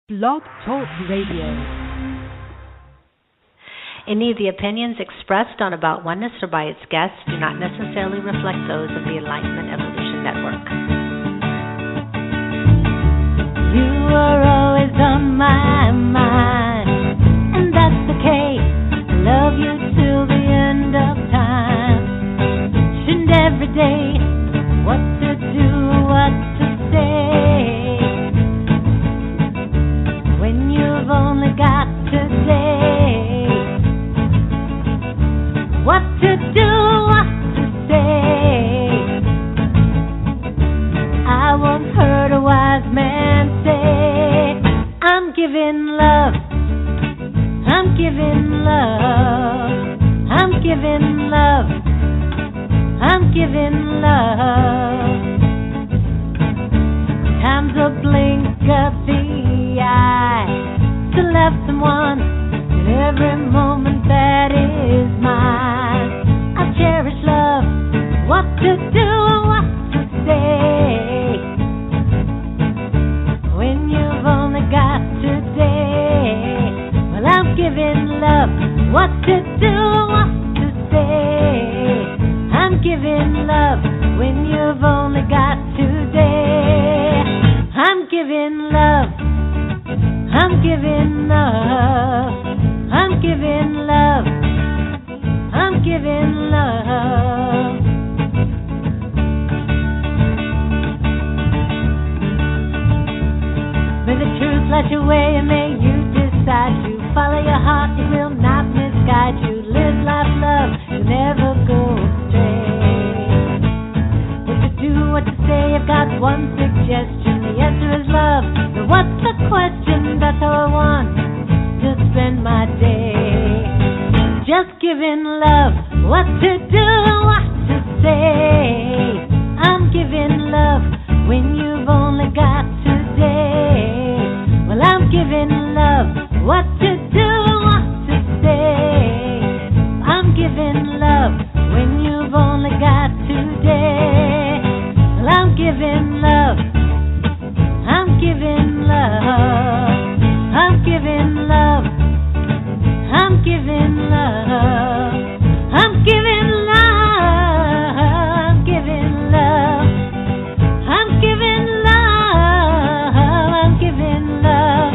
Blog Talk Radio. Any of the opinions expressed on About Oneness or by its guests do not necessarily reflect those of the ENlightenment Evolution Network. You are always on my mind, and that's okay. I love you till the end of time. And every day, what to do, what to say. When you've only got today. What to do, what to say. I once heard a wise man say, I'm giving love, I'm giving love, I'm giving love, I'm giving love. Time's a blink of the eye to love someone in every moment that is mine. I cherish love, what to do, what to say. When you've only got today. Well, I'm giving love, what to do, what to say. I'm giving love when you've only got today. I'm giving love, I'm giving love, I'm giving love, I'm giving love. May the truth light your way and may you decide to follow your heart, it will not misguide you. Live life, love, you'll never go astray. What to do, what to say, I've got one suggestion. The answer is love. So what's the question? That's how I want to spend my day. Just giving love, what to do, what to say. I'm giving love when you've only got today. Well, I'm giving love, what to do, what to say. I'm giving love when you've only got today. Well, I'm giving love, I'm giving love, I'm giving love, I'm giving love, I'm giving love, I'm giving love, I'm giving love, I'm giving love.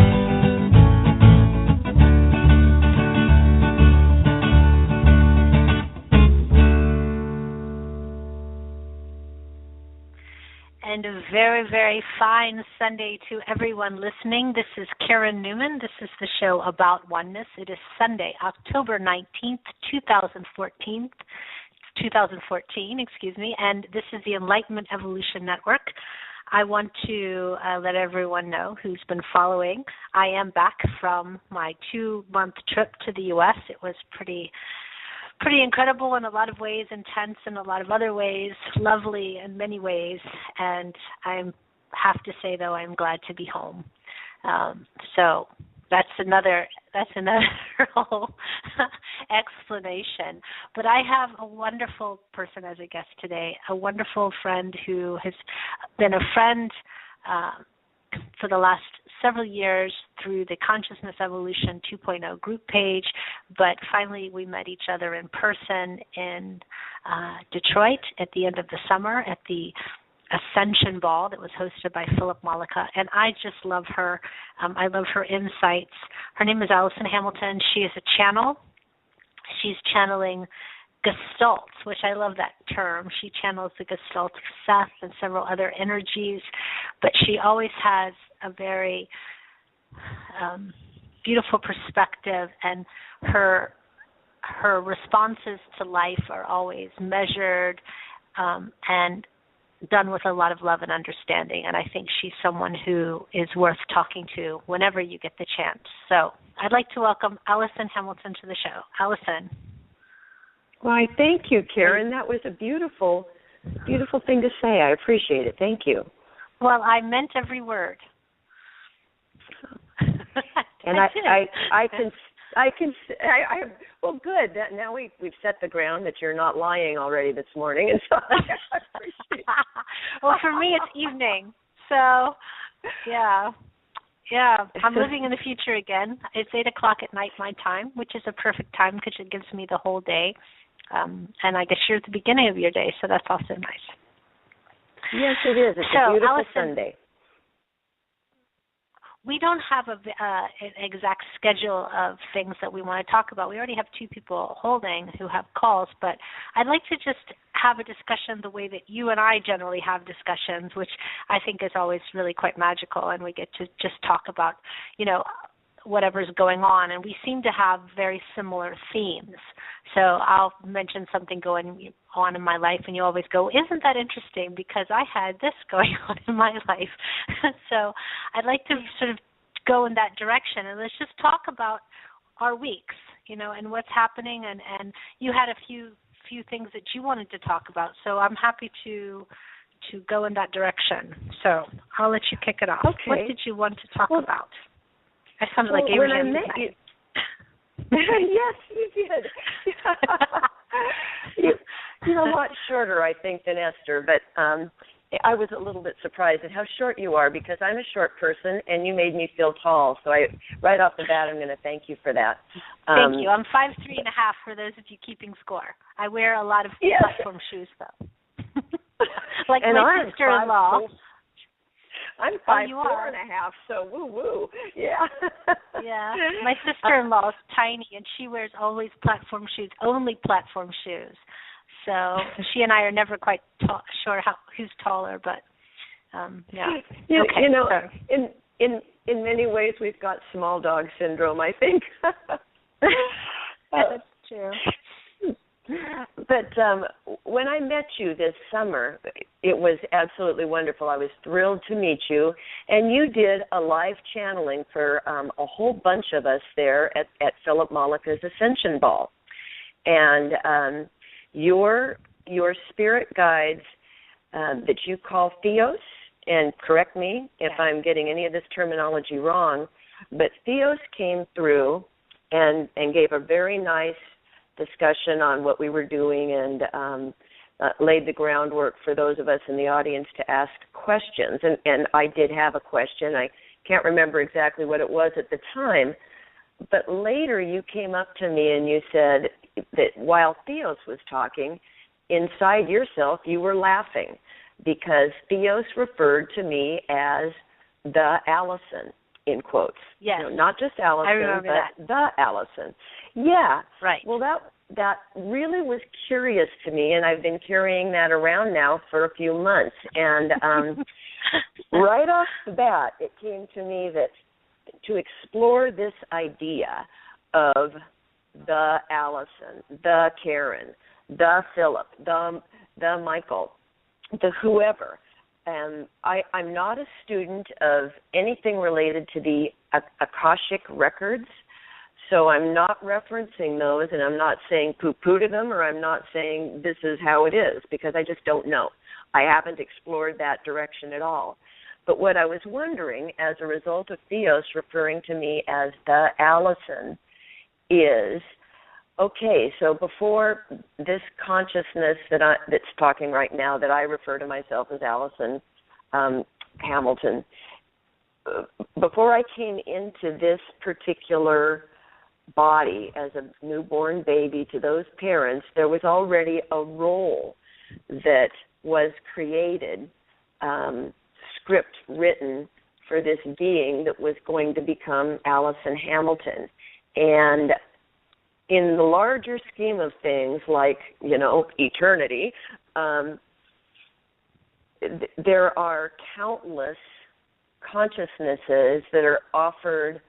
And a very, very fine Sunday to everyone listening. This is Karen Neumann. This is the show About Oneness. It is Sunday, October 19th, 2014, and this is the ENlightenment Evolution Network. I want to let everyone know who's been following. I am back from my 2-month trip to the U.S. It was pretty incredible in a lot of ways, intense in a lot of other ways, lovely in many ways, and I have to say, though, I'm glad to be home. So that's another whole explanation. But I have a wonderful person as a guest today, a wonderful friend who has been a friend for the last several years through the Consciousness Evolution 2.0 group page, but finally we met each other in person in Detroit at the end of the summer at the Ascension Ball that was hosted by Philip Malika, and I just love her. I love her insights. Her name is Allison Hamilton. She is a channel. She's channeling gestalts, which I love that term. She channels the gestalt of Seth and several other energies, but she always has a very beautiful perspective, and her responses to life are always measured and done with a lot of love and understanding, and I think she's someone who is worth talking to whenever you get the chance. So I'd like to welcome Allison Hamilton to the show. Allison. Why, thank you, Karen. That was a beautiful thing to say. I appreciate it. Thank you. Well, I meant every word. And well, good. Now we've set the ground that you're not lying already this morning, and so I appreciate it. Well, for me, it's evening, so yeah. Yeah, I'm living in the future again. It's 8 o'clock at night my time, which is a perfect time because it gives me the whole day. And I guess you're at the beginning of your day, so that's also nice. Yes, it is. It's a beautiful Allison, Sunday. We don't have an exact schedule of things that we want to talk about. We already have 2 people holding who have calls, but I'd like to just have a discussion the way that you and I generally have discussions, which I think is always really quite magical, and we get to just talk about, whatever's going on, and we seem to have very similar themes. So I'll mention something going on in my life, and you always go, isn't that interesting, because I had this going on in my life. So I'd like to sort of go in that direction, and let's just talk about our weeks, and what's happening, and you had a few things that you wanted to talk about, so I'm happy to go in that direction. So I'll let you kick it off. Okay. What did you want to talk about? I sounded like when Abraham. I met you. Yes, you did. You're a lot shorter, I think, than Esther, but I was a little bit surprised at how short you are, because I'm a short person, and you made me feel tall. So right off the bat, I'm going to thank you for that. Thank you. I'm 5'3.5" for those of you keeping score. I wear a lot of platform shoes, though. Like and my sister-in-law. I'm 5'4.5", so woo-woo. Yeah. Yeah. My sister-in-law is tiny, and she wears always platform shoes, only platform shoes. So she and I are never quite sure who's taller, but yeah. Okay. In many ways, we've got small dog syndrome, I think. That's true. But when I met you this summer, it was absolutely wonderful. I was thrilled to meet you, and you did a live channeling for a whole bunch of us there at Philip Malika's Ascension Ball. And your spirit guides that you call Theos, and correct me if I'm getting any of this terminology wrong, but Theos came through and gave a very nice discussion on what we were doing, and laid the groundwork for those of us in the audience to ask questions. And I did have a question. I can't remember exactly what it was at the time, but later you came up to me and you said that while Theos was talking, inside yourself you were laughing, because Theos referred to me as the Allison, in quotes. Yes. Not just Allison, but the Allison. Yeah. Right. Well, that really was curious to me, and I've been carrying that around now for a few months. And right off the bat, it came to me that to explore this idea of the Allison, the Karen, the Philip, the Michael, the whoever. And I'm not a student of anything related to the Akashic records, so I'm not referencing those, and I'm not saying poo-poo to them, or I'm not saying this is how it is, because I just don't know. I haven't explored that direction at all. But what I was wondering, as a result of Theos referring to me as the Allison, is, okay, so before this consciousness that's talking right now, that I refer to myself as Allison Hamilton, before I came into this particular body as a newborn baby to those parents, there was already a role that was created, script written for this being that was going to become Allison Hamilton. And in the larger scheme of things, like, eternity, there are countless consciousnesses that are offered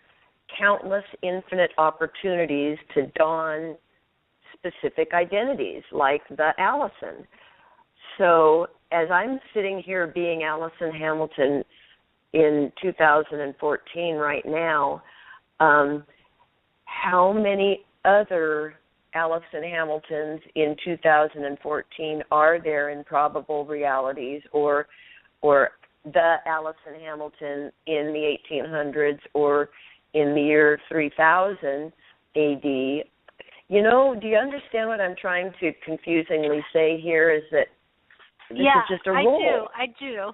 countless infinite opportunities to don specific identities, like the Allison. So as I'm sitting here being Allison Hamilton in 2014 right now, how many other Allison Hamiltons in 2014 are there in probable realities, or the Allison Hamilton in the 1800s or in the year 3000 AD? Do you understand what I'm trying to confusingly say here? Is that this is just a role? I do.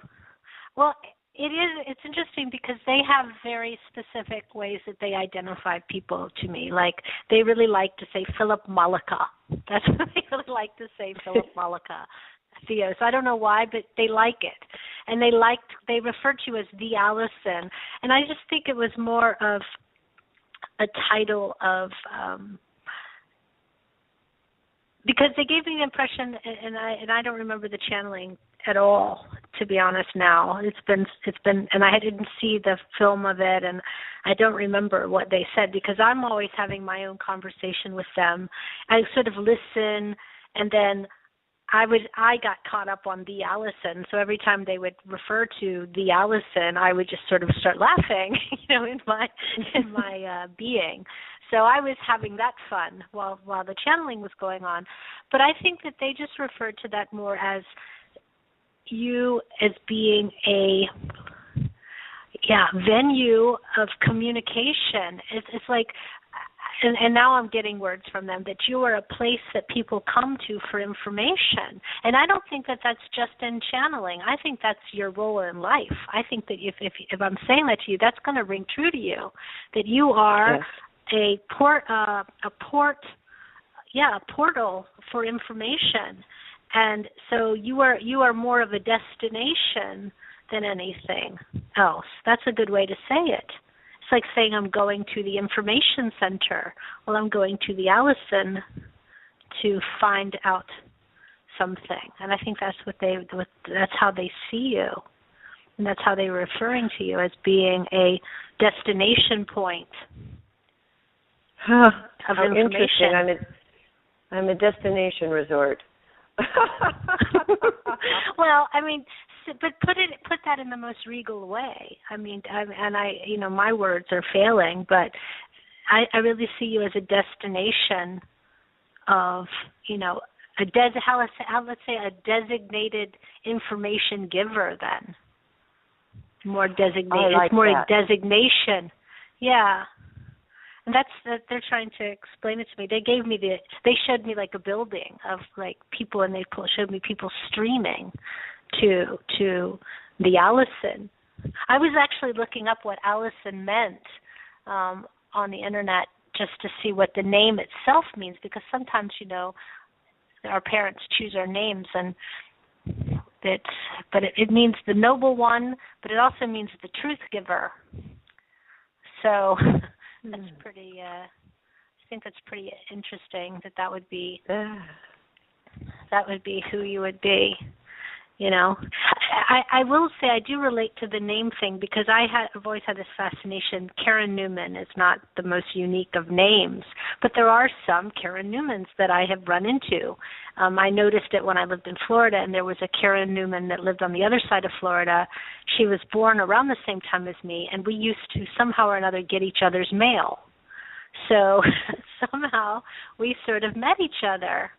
Well, It is. It's interesting because they have very specific ways that they identify people to me. Like they really like to say Philip Malika. That's what they really like to say, Philip Malika. Theos. I don't know why, but they like it. And they refer to you as the Allison. And I just think it was more of a title of because they gave me the impression, and I don't remember the channeling at all, to be honest. Now it's been, and I didn't see the film of it, and I don't remember what they said because I'm always having my own conversation with them. I sort of listen, and then I got caught up on the Allison, so every time they would refer to the Allison, I would just sort of start laughing, in my being. So I was having that fun while the channeling was going on. But I think that they just referred to that more as you as being a venue of communication. It's like, and now I'm getting words from them, that you are a place that people come to for information. And I don't think that that's just in channeling. I think that's your role in life. I think that if I'm saying that to you, that's going to ring true to you, that you are a portal for information. And so you are more of a destination than anything else. That's a good way to say it. It's like saying I'm going to the information center. Well, I'm going to the Allison to find out something. And I think that's that's how they see you. And that's how they're referring to you, as being a destination point of how information. Interesting. I'm a destination resort. Well, I mean, but put that in the most regal way. I mean, my words are failing, but I really see you as a destination of, let's say a designated information giver. Then more designated. Like it's more that. a designation. Yeah. And they're trying to explain it to me. They showed me like a building of like people, and they showed me people streaming to the Allison. I was actually looking up what Allison meant on the internet just to see what the name itself means, because sometimes our parents choose our names, and it means the noble one, but it also means the truth giver. So. That's pretty. I think that's pretty interesting. That would be who you would be. I will say I do relate to the name thing, because I've always had this fascination. Karen Neumann is not the most unique of names, but there are some Karen Neumanns that I have run into. I noticed it when I lived in Florida, and there was a Karen Neumann that lived on the other side of Florida. She was born around the same time as me, and we used to somehow or another get each other's mail. So somehow we sort of met each other.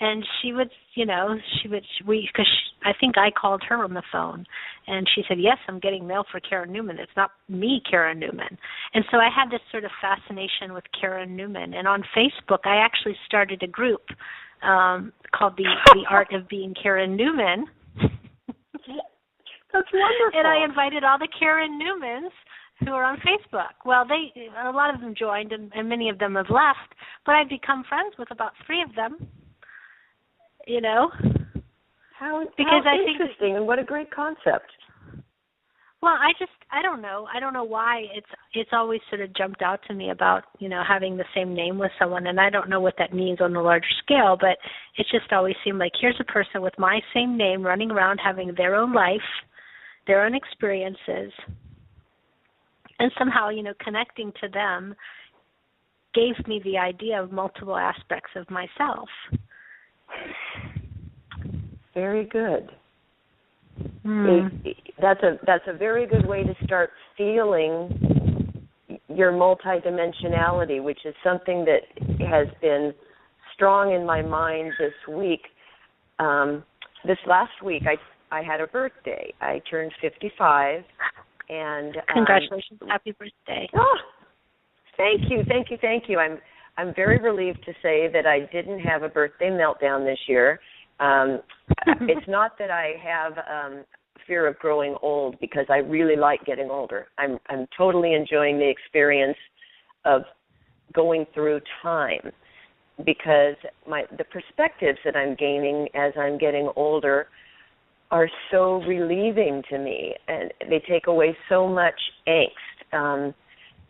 And she would, because I think I called her on the phone, and she said, yes, I'm getting mail for Karen Neumann. It's not me, Karen Neumann. And so I had this sort of fascination with Karen Neumann. And on Facebook, I actually started a group called the Art of Being Karen Neumann. That's wonderful. And I invited all the Karen Neumanns who are on Facebook. Well, a lot of them joined, and many of them have left, but I've become friends with about 3 of them. How interesting, and what a great concept. Well, I don't know. I don't know why it's always sort of jumped out to me about, having the same name with someone, and I don't know what that means on a larger scale, but it just always seemed like, here's a person with my same name running around having their own life, their own experiences, and somehow, connecting to them gave me the idea of multiple aspects of myself. Very good. That's a very good way to start feeling your multidimensionality, which is something that has been strong in my mind this week. This last week, I had a birthday. I turned 55, and congratulations, happy birthday! Oh, thank you. I'm very relieved to say that I didn't have a birthday meltdown this year. It's not that I have fear of growing old because I really like getting older. I'm totally enjoying the experience of going through time, because the perspectives that I'm gaining as I'm getting older are so relieving to me, and they take away so much angst.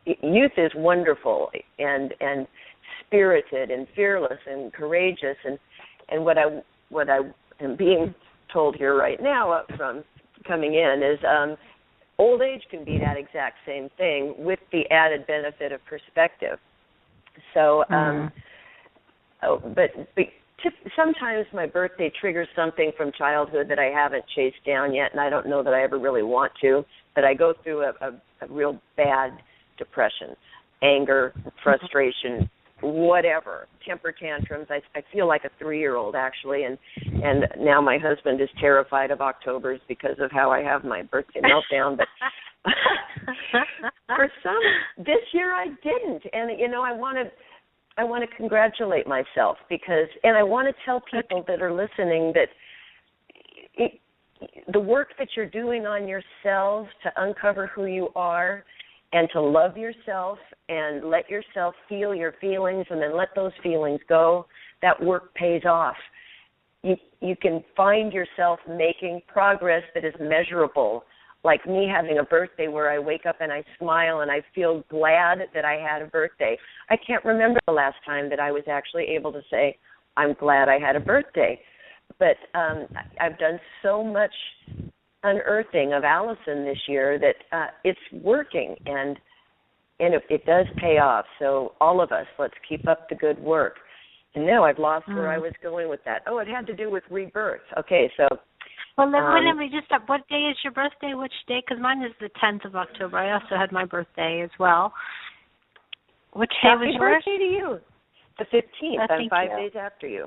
Youth is wonderful and spirited and fearless and courageous, and what I am being told here right now up from coming in is old age can be that exact same thing with the added benefit of perspective. So, but sometimes my birthday triggers something from childhood that I haven't chased down yet, and I don't know that I ever really want to, but I go through a real bad depression, anger, frustration, whatever, temper tantrums. I feel like a 3-year-old, actually, and now my husband is terrified of Octobers because of how I have my birthday meltdown, but for some, this year I didn't, and, I want to congratulate myself because, and I want to tell people that are listening that the work that you're doing on yourselves to uncover who you are and to love yourself and let yourself feel your feelings and then let those feelings go, that work pays off. You can find yourself making progress that is measurable, like me having a birthday where I wake up and I smile and I feel glad that I had a birthday. I can't remember the last time that I was actually able to say, I'm glad I had a birthday. But I've done so much unearthing of Allison this year that it's working, and it does pay off. So all of us, let's keep up the good work. And now I've lost where I was going with that. Oh, it had to do with rebirth. Okay, so. Well, then wait a minute, just stop. What day is your birthday? Which day? Because mine is the 10th of October. I also had my birthday as well. Which day was yours? Happy birthday to you. The 15th. I'm 5 days after you.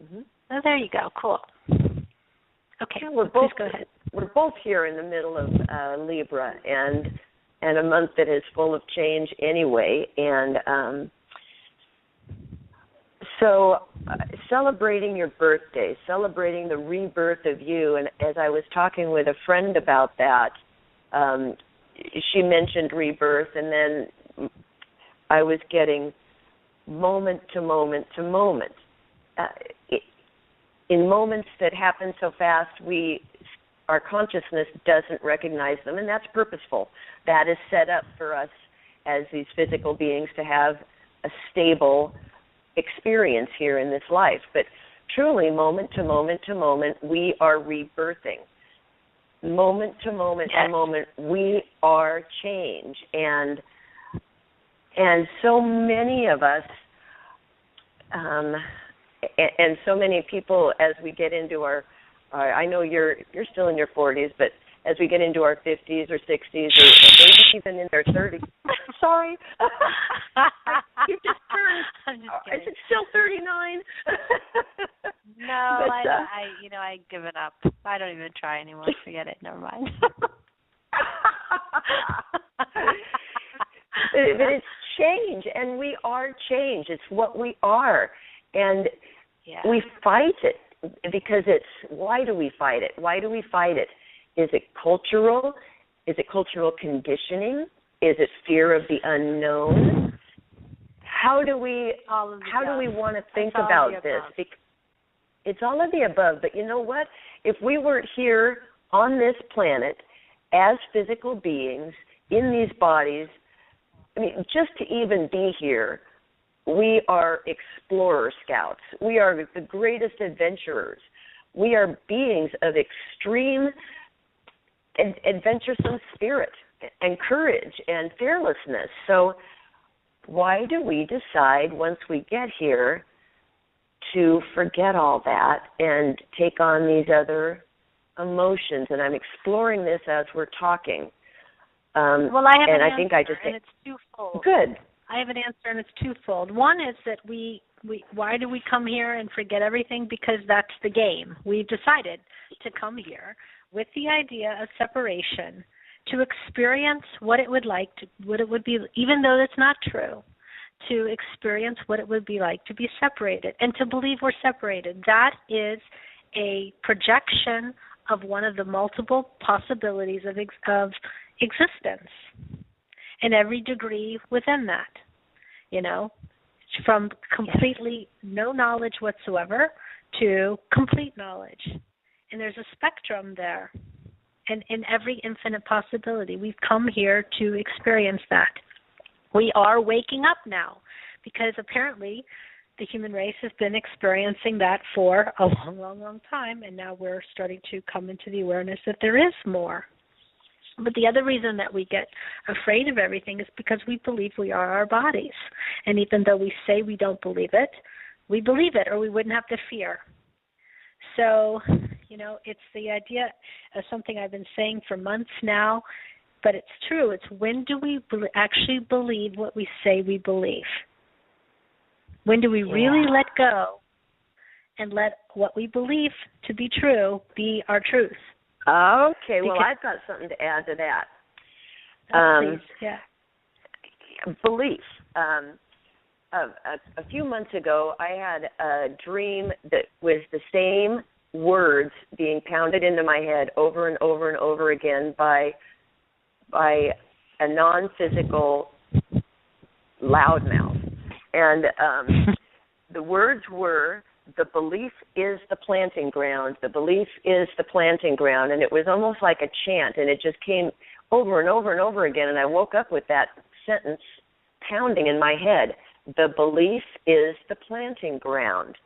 Mm-hmm. Oh, there you go. Cool. Okay, yeah, please go ahead. We're both here in the middle of Libra, and a month that is full of change anyway. And so celebrating your birthday, celebrating the rebirth of you, and as I was talking with a friend about that, she mentioned rebirth, and then I was getting moment to moment to moment. In moments that happen so fast, our consciousness doesn't recognize them, and that's purposeful. That is set up for us as these physical beings to have a stable experience here in this life. But truly, moment to moment to moment, we are rebirthing. Moment to moment to moment, we are change. And so many of us, and so many people, as we get into our I know you're still in your 40s, but as we get into our 50s or 60s or maybe even in their 30s. Sorry. You just turned. I'm just kidding. Is it still 39? No, but, I've given up. I don't even try anymore. Forget it. Never mind. But it's change, and we are change. It's what we are. And we fight it. Because why do we fight it? Why do we fight it? Is it cultural? Is it cultural conditioning? Is it fear of the unknown? How do we want to think about this? It's all of the above. But you know what? If we weren't here on this planet as physical beings in these bodies, I mean, just to even be here, we are explorer scouts. We are the greatest adventurers. We are beings of extreme and adventuresome spirit and courage and fearlessness. So why do we decide once we get here to forget all that and take on these other emotions? And I'm exploring this as we're talking. Well, I have an answer, think I just and it's twofold. Good. I have an answer, and it's twofold. One is that why do we come here and forget everything? Because that's the game. We've decided to come here with the idea of separation, to experience what it would be, even though it's not true, to experience what it would be like to be separated and to believe we're separated. That is a projection of one of the multiple possibilities of existence, and every degree within that, from completely no knowledge whatsoever to complete knowledge. And there's a spectrum there, and in every infinite possibility. We've come here to experience that. We are waking up now, because apparently the human race has been experiencing that for a long, long, long time, and now we're starting to come into the awareness that there is more. But the other reason that we get afraid of everything is because we believe we are our bodies. And even though we say we don't believe it, we believe it, or we wouldn't have to fear. So, it's the idea of something I've been saying for months now, but it's true. It's when do we actually believe what we say we believe? When do we really let go and let what we believe to be true be our truth? Okay, well, I've got something to add to that. Please, yeah. Belief. A few months ago, I had a dream that was the same words being pounded into my head over and over and over again by a non-physical loudmouth. And the words were, the belief is the planting ground. The belief is the planting ground. And it was almost like a chant, and it just came over and over and over again. And I woke up with that sentence pounding in my head. The belief is the planting ground.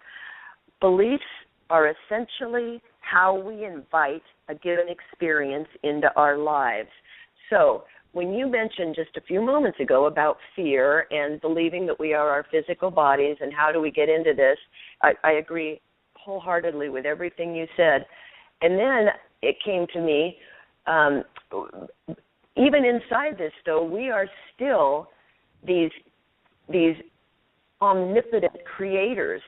Beliefs are essentially how we invite a given experience into our lives. So when you mentioned just a few moments ago about fear and believing that we are our physical bodies and how do we get into this, I agree wholeheartedly with everything you said. And then it came to me, even inside this, though, we are still these omnipotent creators.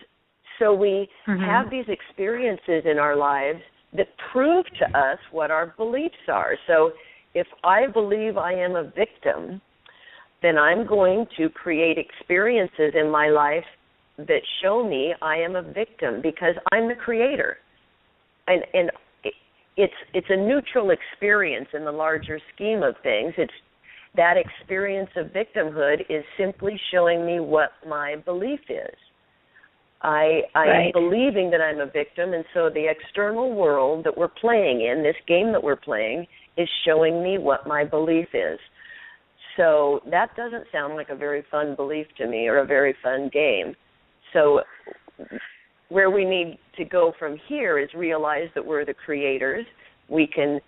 So we have these experiences in our lives that prove to us what our beliefs are. So if I believe I am a victim, then I'm going to create experiences in my life that show me I am a victim because I'm the creator. And it's a neutral experience in the larger scheme of things. It's that experience of victimhood is simply showing me what my belief is. I am believing that I'm a victim, and so the external world that we're playing in, this game that we're playing, is showing me what my belief is. So that doesn't sound like a very fun belief to me or a very fun game. So where we need to go from here is realize that we're the creators. We can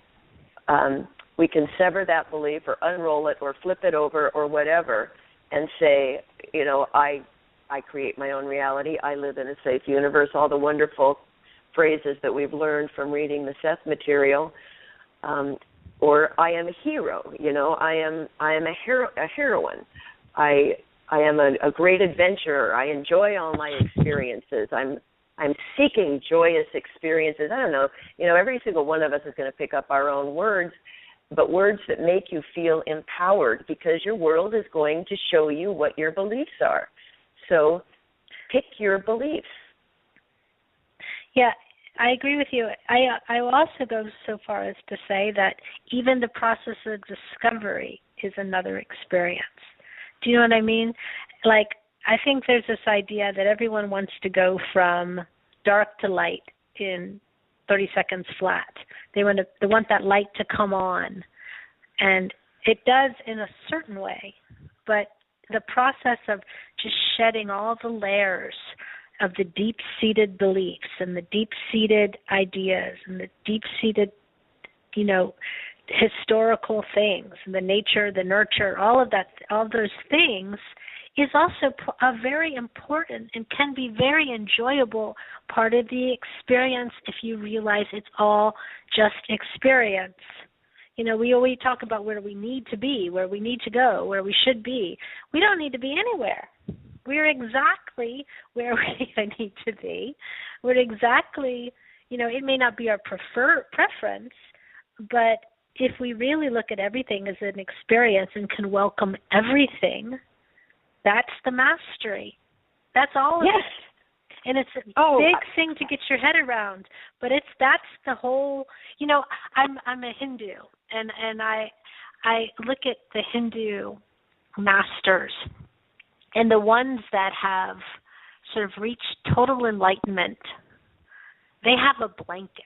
sever that belief or unroll it or flip it over or whatever and say, I create my own reality. I live in a safe universe. All the wonderful phrases that we've learned from reading the Seth material. Or I am a hero. I am a heroine. I am a great adventurer. I enjoy all my experiences. I'm seeking joyous experiences. I don't know. Every single one of us is going to pick up our own words, but words that make you feel empowered, because your world is going to show you what your beliefs are. So pick your beliefs. Yeah, I agree with you. I will also go so far as to say that even the process of discovery is another experience. Do you know what I mean? Like, I think there's this idea that everyone wants to go from dark to light in 30 seconds flat. They want that light to come on. And it does in a certain way, but the process of just shedding all the layers of the deep-seated beliefs and the deep-seated ideas and the deep-seated, historical things, and the nature, the nurture, all of that, all those things is also a very important and can be very enjoyable part of the experience if you realize it's all just experience. We always talk about where we need to be, where we need to go, where we should be. We don't need to be anywhere. We're exactly where we need to be. We're exactly, it may not be our preference, but if we really look at everything as an experience and can welcome everything, that's the mastery. That's all of it. And it's a big thing to get your head around. But that's the whole, I'm a Hindu, and I look at the Hindu masters, and the ones that have sort of reached total enlightenment, they have a blanket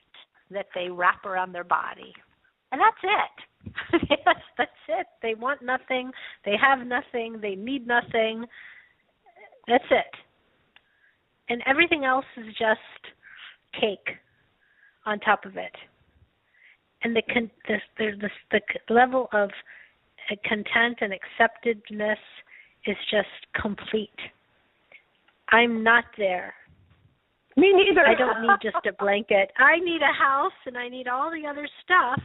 that they wrap around their body. And that's it. Yes, that's it. They want nothing. They have nothing. They need nothing. That's it. And everything else is just cake on top of it. And the level of content and acceptedness is just complete. I'm not there. Me neither. I don't need just a blanket. I need a house, and I need all the other stuff,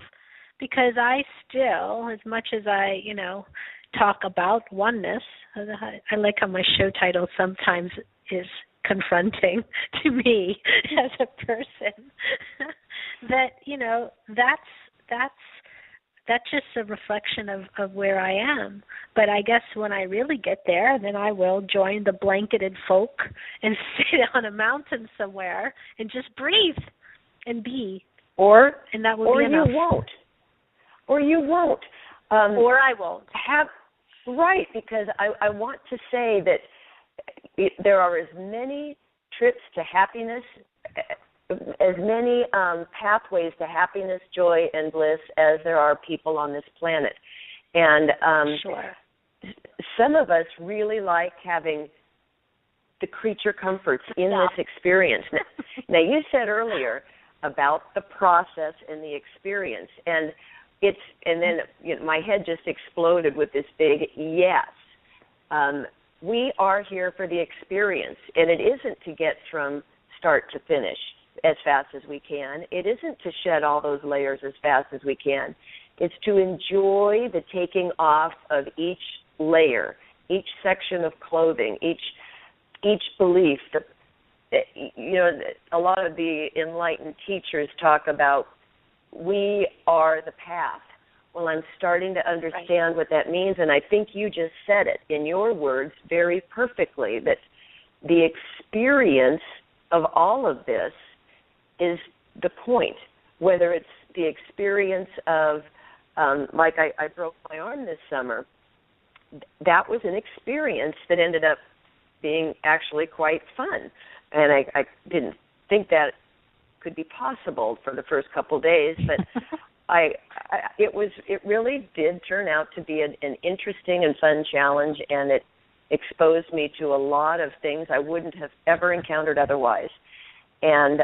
because I still, as much as I, talk about oneness, I like how my show title sometimes is confronting to me as a person, that, that's just a reflection of where I am. But I guess when I really get there, then I will join the blanketed folk and sit on a mountain somewhere and just breathe and be. And that will be enough. Or you won't. Or I won't. Right, because I want to say that there are as many trips to happiness, as many pathways to happiness, joy, and bliss as there are people on this planet. And some of us really like having the creature comforts in this experience. Now, you said earlier about the process and the experience, and then my head just exploded with this big yes. We are here for the experience, and it isn't to get from start to finish as fast as we can. It isn't to shed all those layers as fast as we can. It's to enjoy the taking off of each layer, each section of clothing, each belief. A lot of the enlightened teachers talk about we are the path. Well, I'm starting to understand what that means, and I think you just said it in your words very perfectly, that the experience of all of this is the point, whether it's the experience of, like I broke my arm this summer. That was an experience that ended up being actually quite fun, and I didn't think that could be possible for the first couple days, but it really did turn out to be an interesting and fun challenge, and it exposed me to a lot of things I wouldn't have ever encountered otherwise. And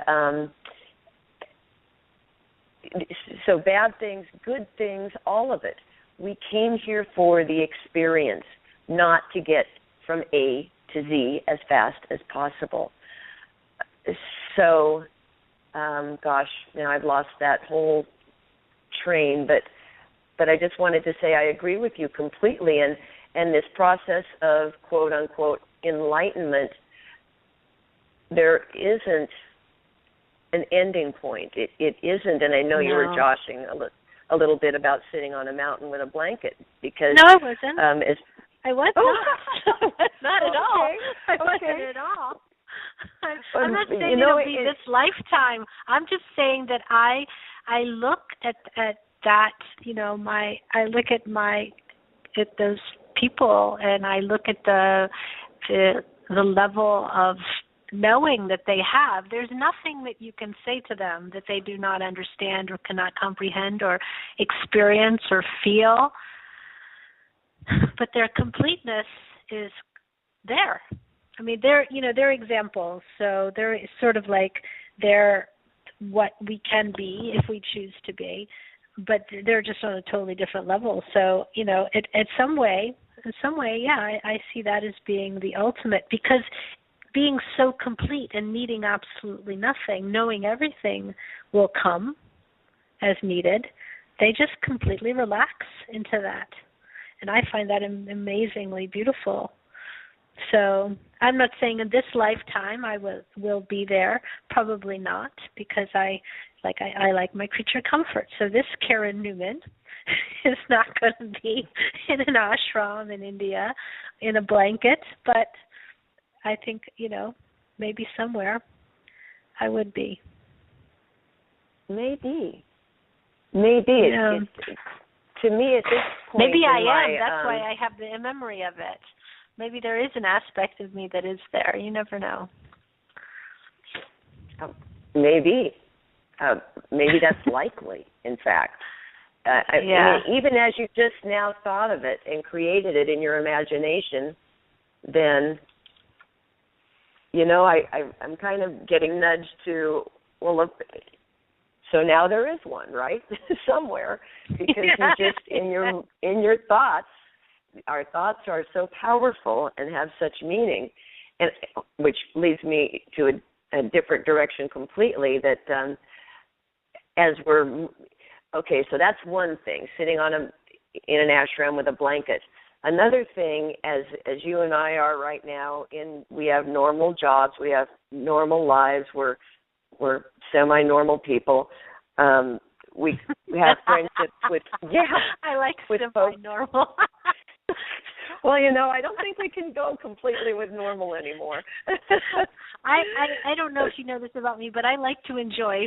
so bad things, good things, all of it. We came here for the experience, not to get from A to Z as fast as possible. So, now I've lost that whole train, but I just wanted to say I agree with you completely, and this process of quote-unquote enlightenment, there isn't an ending point. It isn't, and I know you were joshing a little bit about sitting on a mountain with a blanket, because... No, I wasn't. I was not. Not at all. I wasn't at all. I'm not saying it'll be this lifetime. I'm just saying that I look at that, I look at those people, and I look at the level of knowing that they have. There's nothing that you can say to them that they do not understand or cannot comprehend or experience or feel. But their completeness is there. I mean, they're examples. So they're sort of like they're what we can be if we choose to be, but they're just on a totally different level. So, in some way, I see that as being the ultimate, because being so complete and needing absolutely nothing, knowing everything will come as needed, they just completely relax into that. And I find that amazingly beautiful. So I'm not saying in this lifetime I will be there. Probably not, because I like my creature comfort. So this Karen Neumann is not going to be in an ashram in India in a blanket. But I think, maybe somewhere I would be. Maybe. Yeah. To me, at this point, maybe I am. That's why I have the memory of it. Maybe there is an aspect of me that is there. You never know. Maybe. Maybe that's likely, in fact. I mean, even as you just now thought of it and created it in your imagination, then, I'm kind of getting nudged to, well, look, so now there is one, right? Somewhere, because you just in your thoughts, our thoughts are so powerful and have such meaning, and which leads me to a different direction completely. That as we're so that's one thing, sitting in an ashram with a blanket. Another thing, as you and I are right now, we have normal jobs, we have normal lives, we're semi-normal people. We have friendships with I like semi-normal. Well, I don't think we can go completely with normal anymore. I don't know if you know this about me, but I like to enjoy,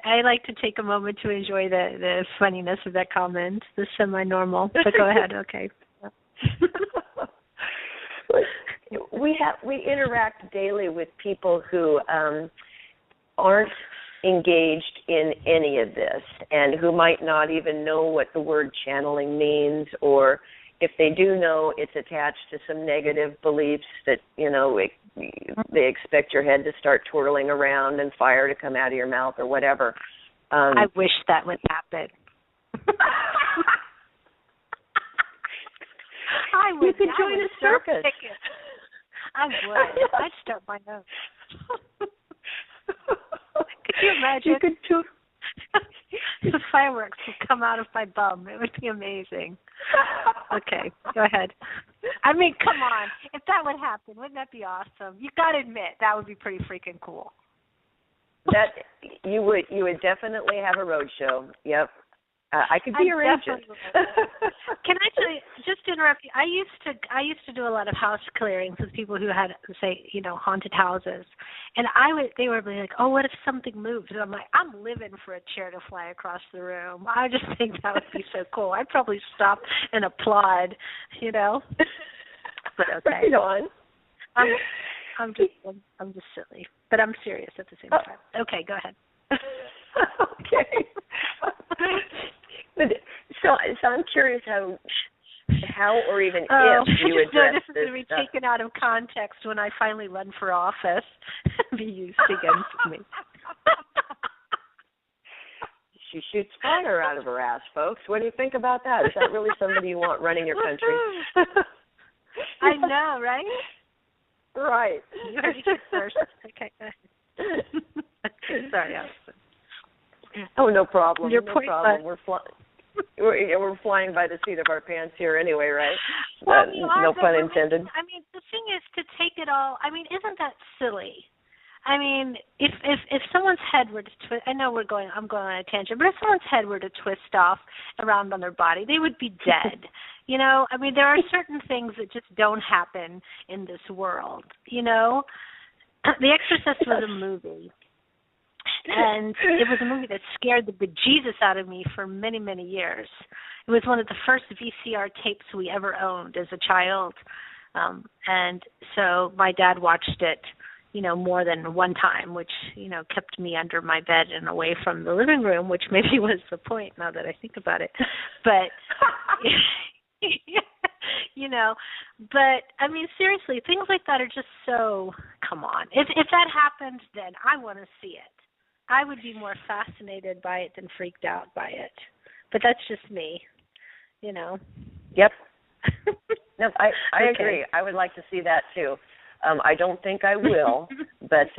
I like to take a moment to enjoy the funniness of that comment, the semi-normal. But go ahead, okay. We interact daily with people who aren't engaged in any of this, and who might not even know what the word channeling means, or if they do know, it's attached to some negative beliefs that, they expect your head to start twirling around and fire to come out of your mouth or whatever. I wish that would happen. I would. You could join a circus. I would. I'd start my nose. Could you imagine? You could do. The fireworks would come out of my bum. It would be amazing. Okay, go ahead. I mean, come on. If that would happen, wouldn't that be awesome? You got to admit, that would be pretty freaking cool. That you would definitely have a road show. Yep. I could be your agent. Can I just interrupt you? I used to do a lot of house clearings with people who had, say, haunted houses, and they were like, "Oh, what if something moves?" And I'm like, "I'm living for a chair to fly across the room." I just think that would be so cool. I'd probably stop and applaud, But okay. Right on. I'm just silly, but I'm serious at the same time. Okay, go ahead. Okay. So I'm curious how or even if you address this is going to be taken out of context when I finally run for office and be used against me. She shoots fire out of her ass, folks. What do you think about that? Is that really somebody you want running your country? I know, right? Right. You heard it first. Okay, go ahead. Sorry, Allison. Oh, no problem. Your no point problem. We're flying by the seat of our pants here anyway, right? Well, no pun intended. I mean, the thing is to take it all. I mean, isn't that silly? I mean, if someone's head were to twist, I'm going on a tangent, but if someone's head were to twist off around on their body, they would be dead. I mean, there are certain things that just don't happen in this world. The Exorcist was a movie. And it was a movie that scared the bejesus out of me for many, many years. It was one of the first VCR tapes we ever owned as a child. And so my dad watched it, more than one time, which, kept me under my bed and away from the living room, which maybe was the point now that I think about it. But, but, I mean, seriously, things like that are just so, come on. If that happened, then I want to see it. I would be more fascinated by it than freaked out by it. But that's just me, Yep. No, I agree. I would like to see that too. I don't think I will, but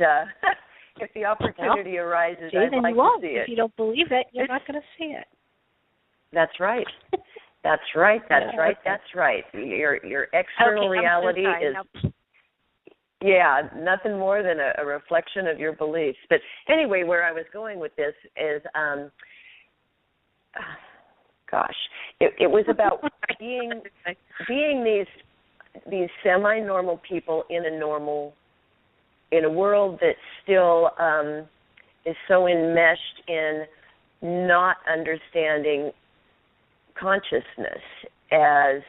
if the opportunity arises, I'd like to see it. If you don't believe it, you're not going to see it. That's right. That's right. That's right. That's right. Your external reality is. Yeah, nothing more than a reflection of your beliefs. But anyway, where I was going with this is, it was about being these semi-normal people in a normal in a world that still is so enmeshed in not understanding consciousness as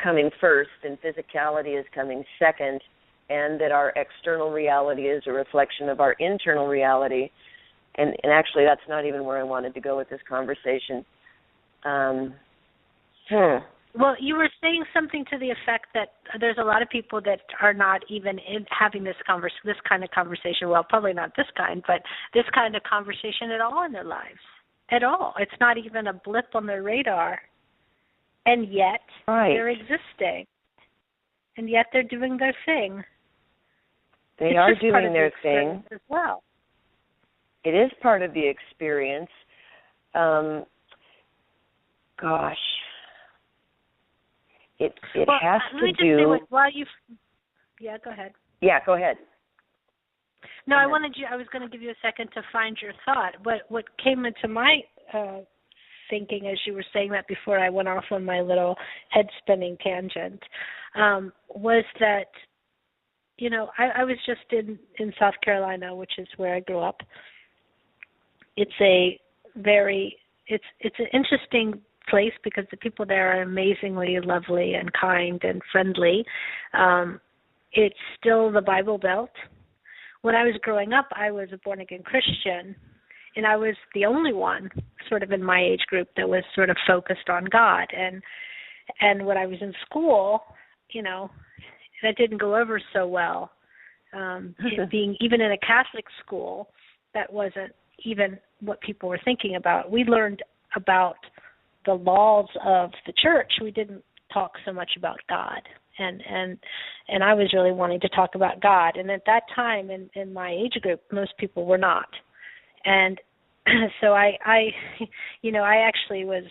coming first and physicality is coming second, and that our external reality is a reflection of our internal reality. And actually, that's not even where I wanted to go with this conversation. Well, you were saying something to the effect that there's a lot of people that are not even having this kind of conversation. Well, probably not this kind, but this kind of conversation at all in their lives. At all. It's not even a blip on their radar. And yet they're existing. And yet they're doing their thing. They are doing their thing as well. It is part of the experience. Gosh. It has to do. Yeah, go ahead. Yeah, go ahead. No, I was going to give you a second to find your thought. What came into my thinking as you were saying that before I went off on my little head spinning tangent was that, I was just in South Carolina, which is where I grew up. It's an interesting place because the people there are amazingly lovely and kind and friendly. It's still the Bible Belt. When I was growing up, I was a born-again Christian, and I was the only one sort of in my age group that was sort of focused on God. And when I was in school, that didn't go over so well. Being even in a Catholic school, that wasn't even what people were thinking about. We learned about the laws of the church. We didn't talk so much about God. And I was really wanting to talk about God. And at that time in my age group, most people were not. And so I actually was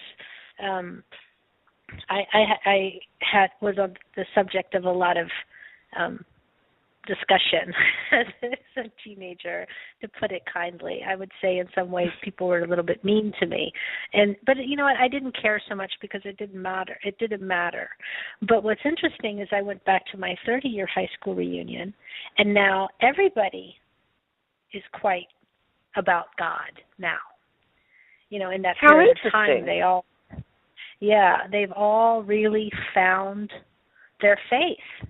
was on the subject of a lot of discussion as a teenager, to put it kindly. I would say in some ways people were a little bit mean to me. But you know what, I didn't care so much because it didn't matter. It didn't matter. But what's interesting is I went back to my 30-year high school reunion, and now everybody is quite about God now. In that period of time, they've all really found their faith.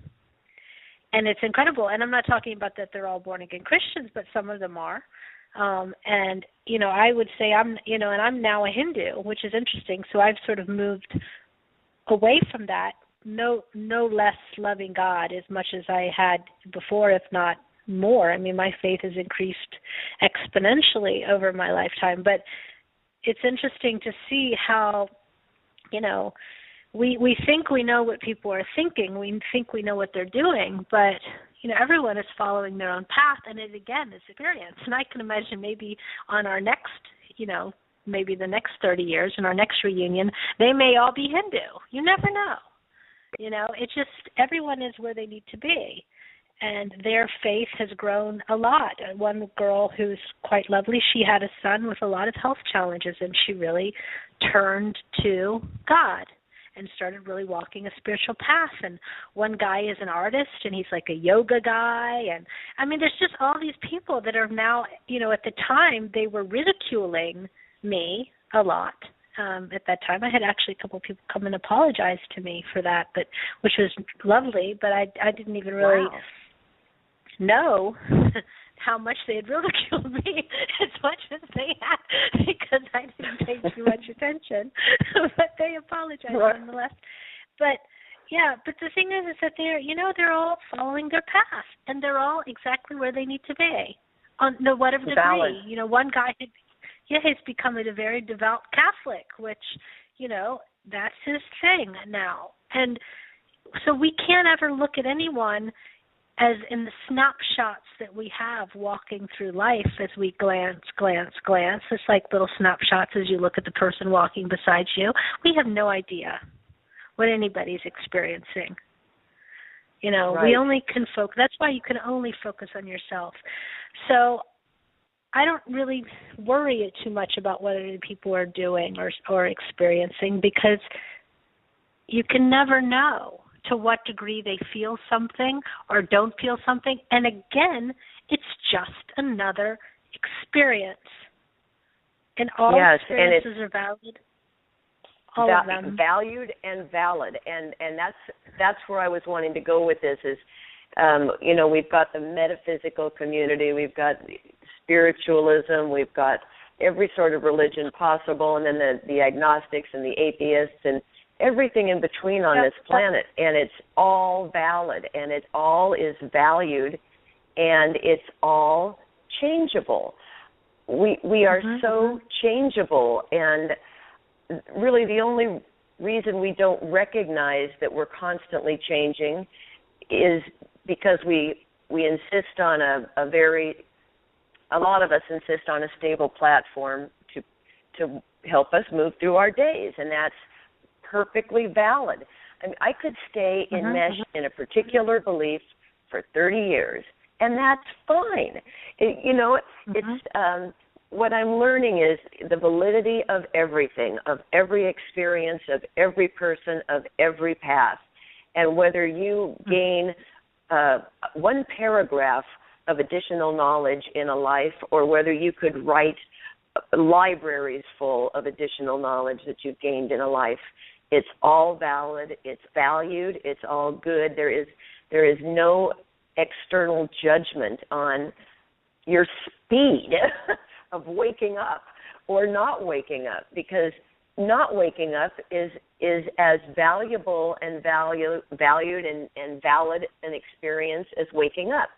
And it's incredible. And I'm not talking about that they're all born-again Christians, but some of them are. And I would say and I'm now a Hindu, which is interesting. So I've sort of moved away from that, no less loving God as much as I had before, if not more. I mean, my faith has increased exponentially over my lifetime. But it's interesting to see how, we think we know what people are thinking. We think we know what they're doing, but everyone is following their own path, and it again is experience. And I can imagine maybe on our next, maybe the next 30 years in our next reunion, they may all be Hindu. You never know. It's just everyone is where they need to be, and their faith has grown a lot. One girl who's quite lovely, she had a son with a lot of health challenges, and she really turned to God and started really walking a spiritual path. And one guy is an artist, and he's like a yoga guy. And, I mean, there's just all these people that are now, at the time, they were ridiculing me a lot. At that time, I had actually a couple of people come and apologize to me for that, which was lovely, but I didn't even really know how much they had ridiculed me as much as they had, because I didn't pay too much attention. But they apologized nonetheless. But the thing is that they're all following their path, and they're all exactly where they need to be on whatever degree. One guy has become a very devout Catholic, which that's his thing now. And so we can't ever look at anyone as in the snapshots that we have walking through life as we glance. It's like little snapshots as you look at the person walking beside you. We have no idea what anybody's experiencing. We only can focus. That's why you can only focus on yourself. So I don't really worry too much about what other people are doing or experiencing, because you can never know. to what degree they feel something or don't feel something. And again, it's just another experience. And all experiences are valid. All of them. Valued and valid. And that's where I was wanting to go with this is, we've got the metaphysical community, we've got spiritualism, we've got every sort of religion possible, and then the agnostics and the atheists and everything in between on this planet. And it's all valid, and it all is valued, and it's all changeable. We are so changeable, and really the only reason we don't recognize that we're constantly changing is because we insist on a lot of us insist on a stable platform to help us move through our days, and that's perfectly valid. I mean, I could stay enmeshed in a particular belief for 30 years, and that's fine. It's what I'm learning is the validity of everything, of every experience, of every person, of every path, and whether you gain one paragraph of additional knowledge in a life, or whether you could write libraries full of additional knowledge that you've gained in a life. It's all valid, it's valued, it's all good. There is no external judgment on your speed of waking up or not waking up, because not waking up is as valuable and valued and valid an experience as waking up.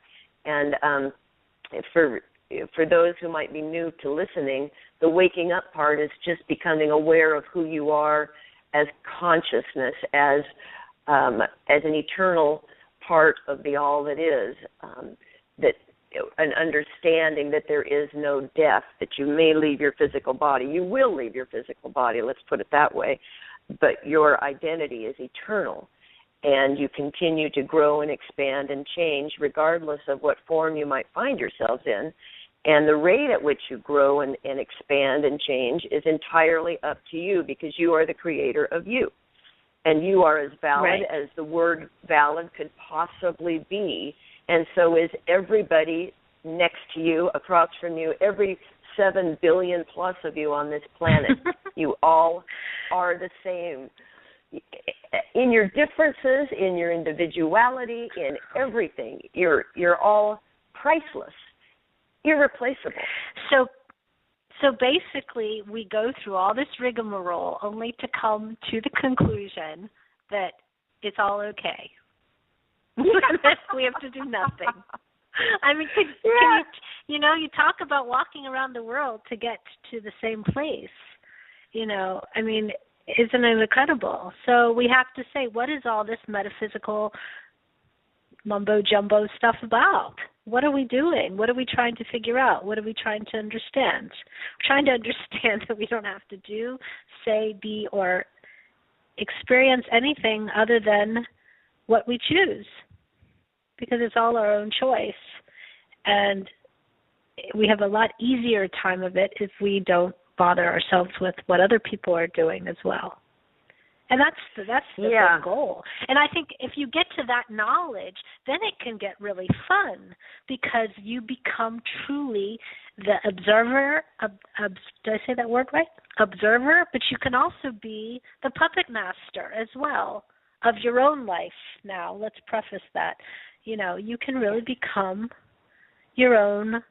And for those who might be new to listening, the waking up part is just becoming aware of who you are as consciousness, as an eternal part of the all that is, that an understanding that there is no death, that you may leave your physical body. You will leave your physical body, let's put it that way, but your identity is eternal. And you continue to grow and expand and change regardless of what form you might find yourselves in. And the rate at which you grow and expand and change is entirely up to you, because you are the creator of you. And you are as valid as the word valid could possibly be. And so is everybody next to you, across from you, every 7 billion plus of you on this planet. You all are the same. In your differences, in your individuality, in everything, you're all priceless, irreplaceable. So basically, we go through all this rigmarole only to come to the conclusion that it's all okay. We have to do nothing. I mean, you talk about walking around the world to get to the same place. I mean, isn't it incredible? So we have to say, what is all this metaphysical mumbo-jumbo stuff about? What are we doing? What are we trying to figure out? What are we trying to understand? We're trying to understand that we don't have to do, say, be, or experience anything other than what we choose, because it's all our own choice. And we have a lot easier time of it if we don't bother ourselves with what other people are doing as well. And that's the big goal. And I think if you get to that knowledge, then it can get really fun, because you become truly the observer. Did I say that word right? Observer, but you can also be the puppet master as well of your own life. Now, let's preface that. You can really become your own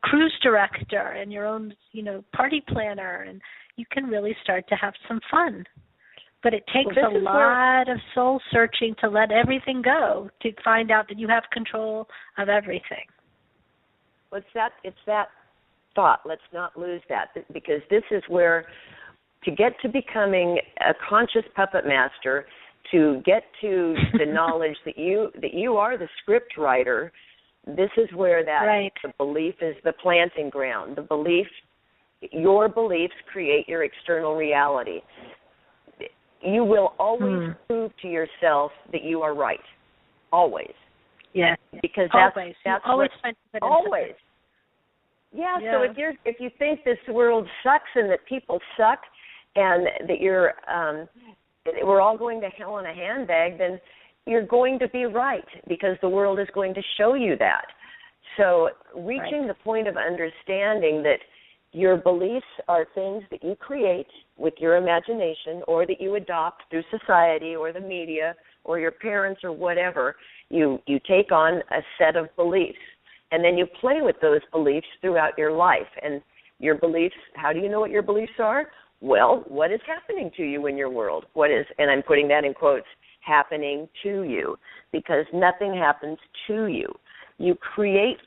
cruise director and your own, party planner, and you can really start to have some fun. But it takes a lot of soul searching to let everything go, to find out that you have control of everything. Well, it's that thought. Let's not lose that, because this is where, to get to becoming a conscious puppet master, to get to the knowledge that you are the script writer, this is where the belief is the planting ground. The belief, your beliefs create your external reality. You will always prove to yourself that you are right. Always. Yes. Because always. that's always what, find always. Yeah, so if you think this world sucks and that people suck and that you're we're all going to hell in a handbag, then you're going to be right, because the world is going to show you that. So reaching the point of understanding that your beliefs are things that you create with your imagination, or that you adopt through society or the media or your parents or whatever. You take on a set of beliefs, and then you play with those beliefs throughout your life. And your beliefs, how do you know what your beliefs are? Well, what is happening to you in your world? What is, and I'm putting that in quotes, happening to you, because nothing happens to you. You create.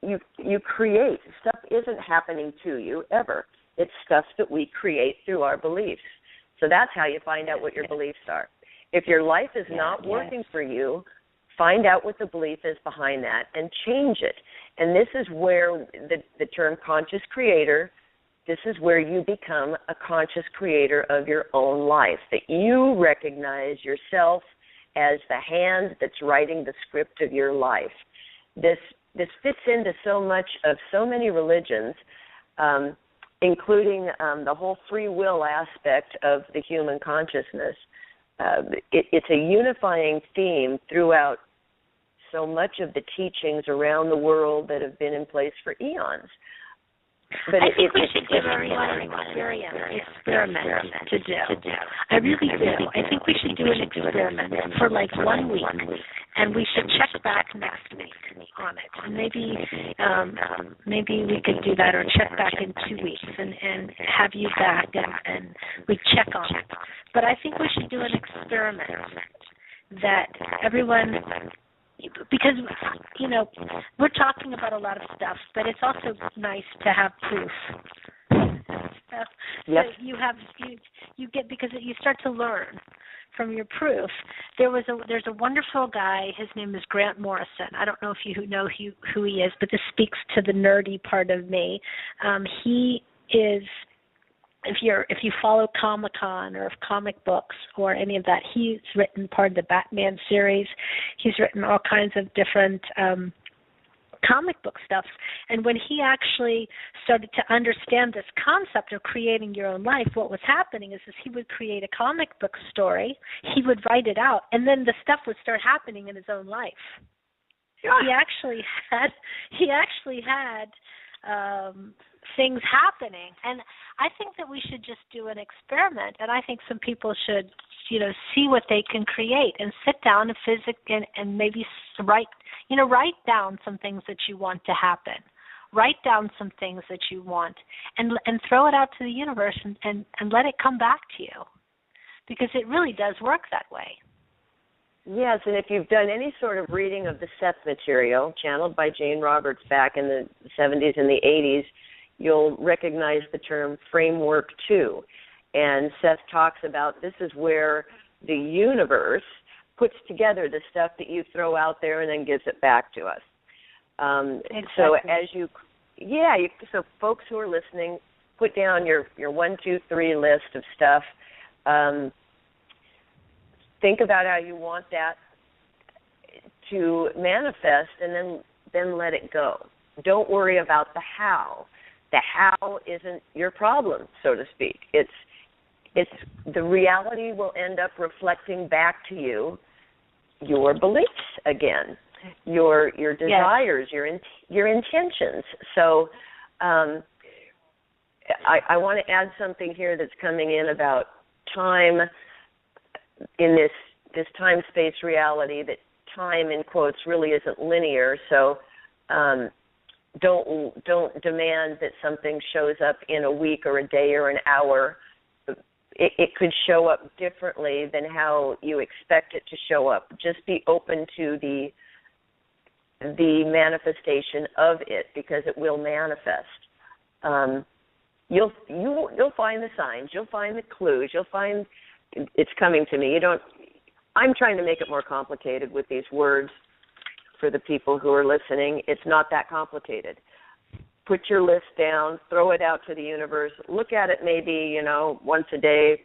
You create. Stuff isn't happening to you ever. It's stuff that we create through our beliefs. So that's how you find out what your beliefs are. If your life is not working for you, find out what the belief is behind that and change it. And this is where the term conscious creator, this is where you become a conscious creator of your own life, that you recognize yourself as the hand that's writing the script of your life. This fits into so much of so many religions, including the whole free will aspect of the human consciousness. It's a unifying theme throughout so much of the teachings around the world that have been in place for eons. But I think we should give everyone an experiment to do. I really do. I think we should do an experiment for like 1 week, and we should check back next week on it. And maybe we could do that, or check back in 2 weeks and have you back and we check on it. But I think we should do an experiment that everyone, because, you know, we're talking about a lot of stuff, but it's also nice to have proof. Yep. So you get, because you start to learn from your proof. There's a wonderful guy. His name is Grant Morrison. I don't know if you know who he is, but this speaks to the nerdy part of me. He is, if you follow Comic-Con or comic books or any of that, he's written part of the Batman series. He's written all kinds of different comic book stuff. And when he actually started to understand this concept of creating your own life, what was happening is he would create a comic book story, he would write it out, and then the stuff would start happening in his own life. Yeah. He actually had things happening. And I think that we should just do an experiment, and I think some people should, see what they can create and sit down and maybe write down some things that you want to happen. Write down some things that you want and throw it out to the universe and let it come back to you, because it really does work that way. Yes, and if you've done any sort of reading of the Seth material, channeled by Jane Roberts back in the 70s and the 80s, you'll recognize the term framework 2. And Seth talks about this is where the universe puts together the stuff that you throw out there and then gives it back to us. Exactly. So so folks who are listening, put down your 1, 2, 3 list of stuff. Think about how you want that to manifest, and then let it go. Don't worry about the how. The how isn't your problem, so to speak. It's the reality will end up reflecting back to you your beliefs again, your desires, your intentions. So I want to add something here that's coming in about time in this time-space reality, that time, in quotes, really isn't linear. So don't demand that something shows up in a week or a day or an hour. It could show up differently than how you expect it to show up. Just be open to the manifestation of it, because it will manifest. You'll find the signs. You'll find the clues. You'll find it's coming to me. I'm trying to make it more complicated with these words for the people who are listening. It's not that complicated. Put your list down, throw it out to the universe, look at it maybe, once a day,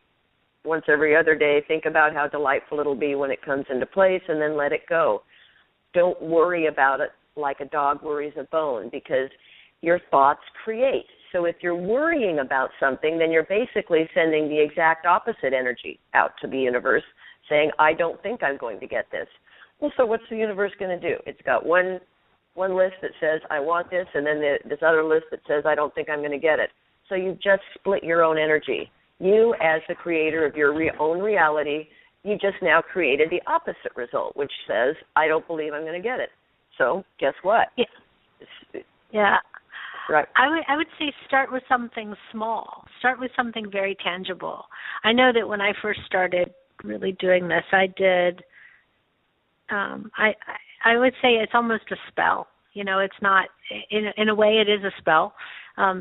once every other day. Think about how delightful it'll be when it comes into place, and then let it go. Don't worry about it like a dog worries a bone, because your thoughts create. So if you're worrying about something, then you're basically sending the exact opposite energy out to the universe, saying, I don't think I'm going to get this. Well, so what's the universe going to do? It's got one list that says, I want this, and then this other list that says, I don't think I'm going to get it. So you just split your own energy. You, as the creator of your own reality, you just now created the opposite result, which says, I don't believe I'm going to get it. So guess what? Yeah. Right. I would say start with something small. Start with something very tangible. I know that when I first started really doing this, I did. I would say it's almost a spell. You know, it's not. In a way, it is a spell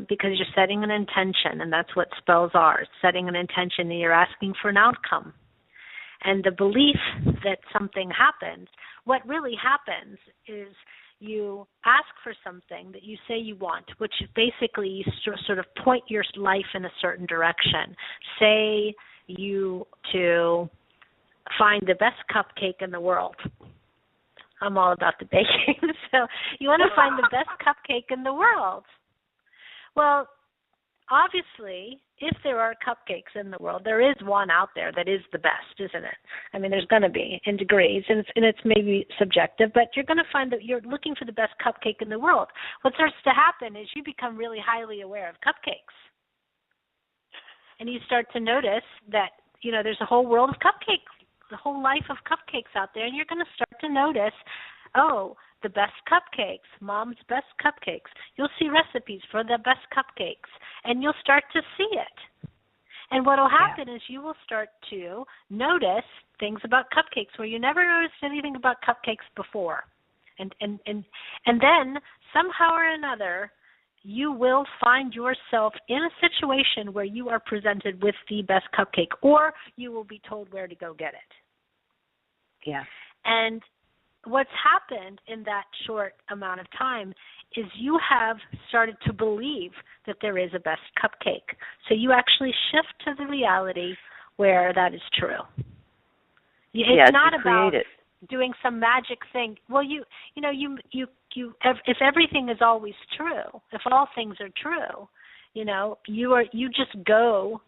because you're setting an intention, and that's what spells are. It's setting an intention, and you're asking for an outcome. And the belief that something happens, what really happens is you ask for something that you say you want, which basically you sort of point your life in a certain direction. Say you to find the best cupcake in the world. I'm all about the baking. So you want to find the best cupcake in the world. Well, obviously, if there are cupcakes in the world, there is one out there that is the best, isn't it? I mean, there's going to be in degrees, and it's maybe subjective, but you're going to find that you're looking for the best cupcake in the world. What starts to happen is you become really highly aware of cupcakes. And you start to notice that, you know, there's a whole world of cupcakes, the whole life of cupcakes out there, and you're going to start to notice, oh, the best cupcakes, Mom's best cupcakes. You'll see recipes for the best cupcakes, and you'll start to see it. And what will happen is you will start to notice things about cupcakes where you never noticed anything about cupcakes before. And then somehow or another, you will find yourself in a situation where you are presented with the best cupcake, or you will be told where to go get it. Yeah. And what's happened in that short amount of time is you have started to believe that there is a best cupcake. So you actually shift to the reality where that is true. It's not about doing some magic thing. Well, if everything is always true, if all things are true, you just go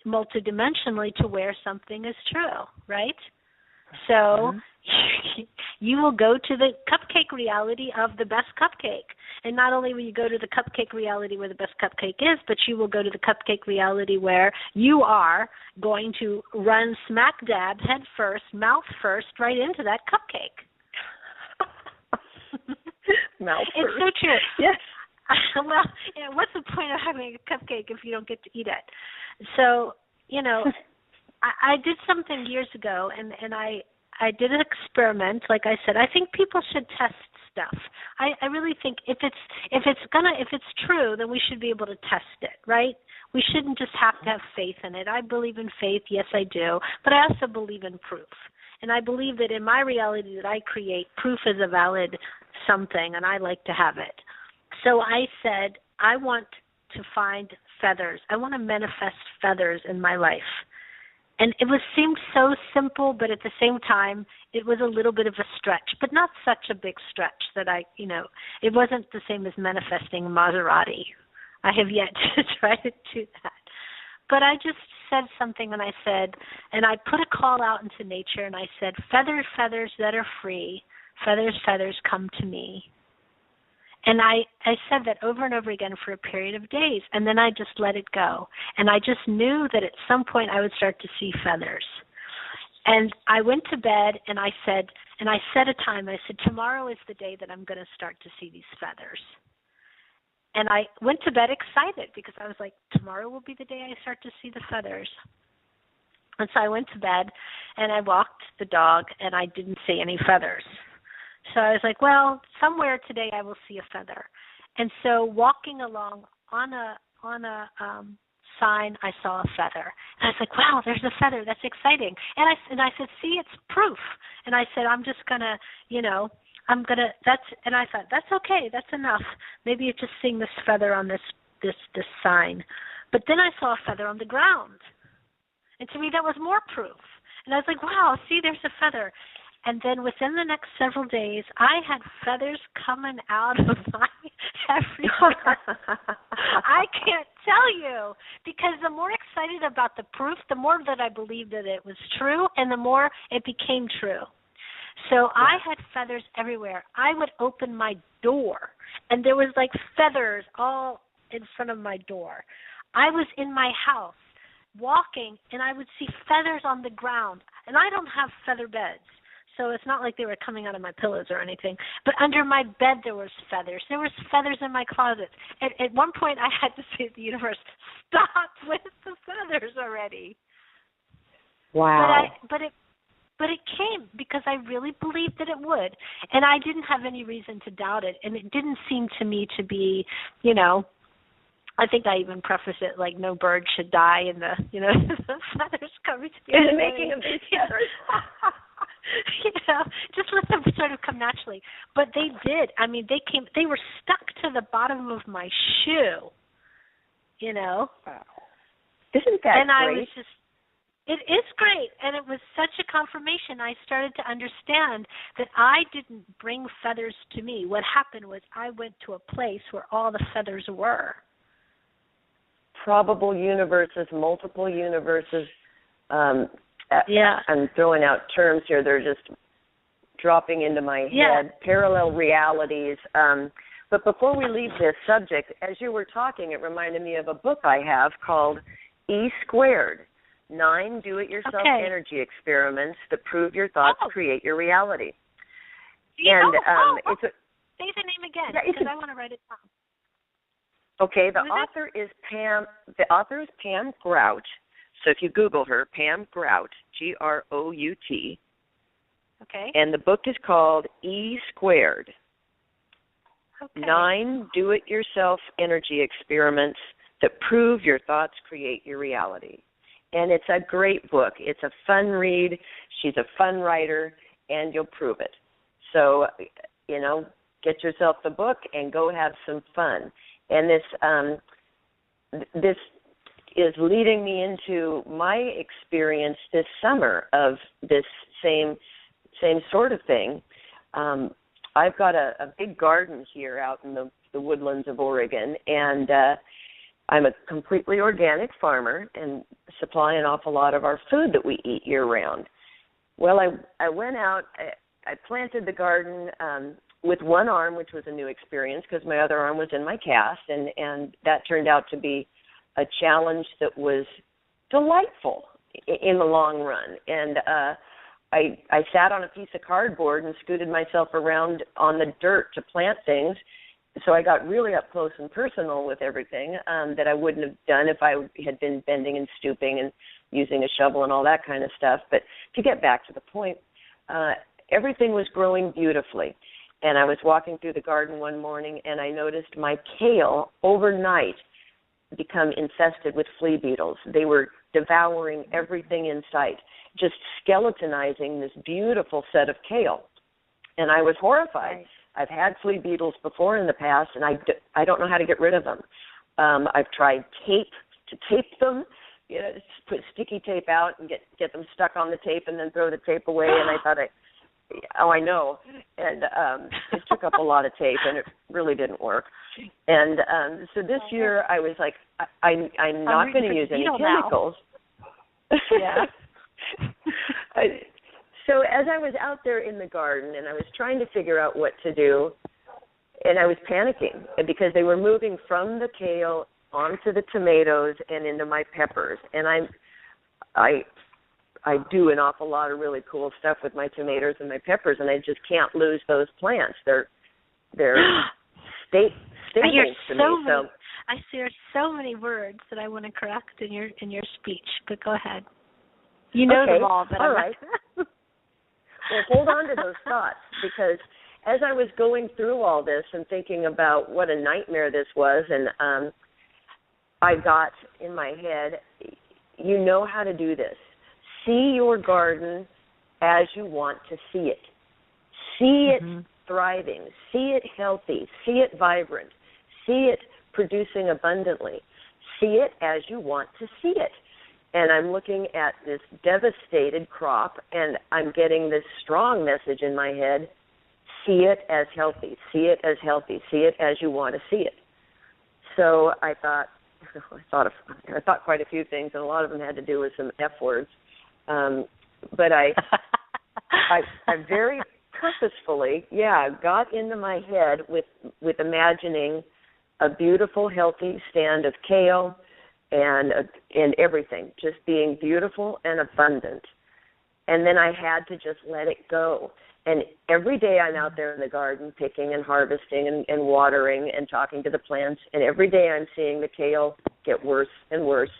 multidimensionally to where something is true, right? So you will go to the cupcake reality of the best cupcake. And not only will you go to the cupcake reality where the best cupcake is, but you will go to the cupcake reality where you are going to run smack dab, head first, mouth first, right into that cupcake. Mouth it's first. So true. Yes. Well, what's the point of having a cupcake if you don't get to eat it? So, I did something years ago, and I did an experiment. Like I said, I think people should test stuff. I really think if it's true, then we should be able to test it, right? We shouldn't just have to have faith in it. I believe in faith, yes, I do, but I also believe in proof. And I believe that in my reality that I create, proof is a valid something, and I like to have it. So I said, I want to find feathers. I want to manifest feathers in my life. And it seemed so simple, but at the same time, it was a little bit of a stretch, but not such a big stretch that it wasn't the same as manifesting a Maserati. I have yet to try to do that. But I just said something, and I said, and I put a call out into nature, and I said, feathers, feathers that are free, feathers, feathers come to me. And I said that over and over again for a period of days, and then I just let it go. And I just knew that at some point I would start to see feathers. And I went to bed, and I set a time. I said, tomorrow is the day that I'm going to start to see these feathers. And I went to bed excited because I was like, tomorrow will be the day I start to see the feathers. And so I went to bed, and I walked the dog, and I didn't see any feathers. So I was like, well, somewhere today I will see a feather. And so walking along on a sign, I saw a feather. And I was like, wow, there's a feather. That's exciting. And I said, see, it's proof. And I said, I'm just going to, and I thought, that's okay. That's enough. Maybe it's just seeing this feather on this sign. But then I saw a feather on the ground. And to me, that was more proof. And I was like, wow, see, there's a feather. And then within the next several days, I had feathers coming out of my everywhere. I can't tell you, because the more excited about the proof, the more that I believed that it was true, and the more it became true. So I had feathers everywhere. I would open my door, and there was like feathers all in front of my door. I was in my house walking, and I would see feathers on the ground. And I don't have feather beds, so it's not like they were coming out of my pillows or anything. But under my bed there was feathers. There was feathers in my closet. At one point I had to say to the universe, stop with the feathers already. Wow. But it came because I really believed that it would. And I didn't have any reason to doubt it. And it didn't seem to me to be, I think I even prefaced it like no bird should die in the, the feathers coming together. And making of these feathers. Just let them sort of come naturally. But they did. I mean, they were stuck to the bottom of my shoe, Wow. Isn't that and great? I was just, it is great. And it was such a confirmation. I started to understand that I didn't bring feathers to me. What happened was I went to a place where all the feathers were. Probable universes, multiple universes. I'm throwing out terms here. They're just dropping into my head. Parallel realities. But before we leave this subject, as you were talking, it reminded me of a book I have called E Squared, 9 Do-It-Yourself Energy Experiments that prove your thoughts create your reality. Say the name again, because I want to write it down. Okay, the author is Pam Grout. So if you Google her, Pam Grout, Grout. Okay. And the book is called E Squared. 9 Do-It-Yourself Energy Experiments that prove your thoughts create your reality. And it's a great book. It's a fun read. She's a fun writer, and you'll prove it. So, get yourself the book and go have some fun. And this is leading me into my experience this summer of this same sort of thing. I've got a big garden here out in the woodlands of Oregon, and I'm a completely organic farmer and supply an awful lot of our food that we eat year-round. Well, I went out, I planted the garden with one arm, which was a new experience because my other arm was in my cast, and that turned out to be a challenge that was delightful in the long run. And I sat on a piece of cardboard and scooted myself around on the dirt to plant things, so I got really up close and personal with everything that I wouldn't have done if I had been bending and stooping and using a shovel and all that kind of stuff. But to get back to the point, everything was growing beautifully. And I was walking through the garden one morning, and I noticed my kale overnight become infested with flea beetles. They were devouring everything in sight, just skeletonizing this beautiful set of kale. And I was horrified. Right. I've had flea beetles before in the past, and I don't know how to get rid of them. I've tried tape to tape them, just put sticky tape out and get them stuck on the tape and then throw the tape away. And I thought, I know. And it took up a lot of tape, and it really didn't work. And so this year I was like, I'm not going to use any chemicals. Yeah. So as I was out there in the garden and I was trying to figure out what to do, and I was panicking because they were moving from the kale onto the tomatoes and into my peppers. And I do an awful lot of really cool stuff with my tomatoes and my peppers, and I just can't lose those plants. They're staples to me. So I see there's so many words that I want to correct in your speech, but go ahead. You know them all, but all right. Well, hold on to those thoughts, because as I was going through all this and thinking about what a nightmare this was, and I got in my head, you know how to do this. See your garden as you want to see it. See it thriving. See it healthy. See it vibrant. See it producing abundantly. See it as you want to see it. And I'm looking at this devastated crop, and I'm getting this strong message in my head. see it as healthy, see it as healthy, see it as you want to see it. So I thought quite a few things, and a lot of them had to do with some F words. But I very purposefully, got into my head with imagining a beautiful, healthy stand of kale and everything, just being beautiful and abundant. And then I had to just let it go. And every day I'm out there in the garden picking and harvesting and watering and talking to the plants. And every day I'm seeing the kale get worse and worse.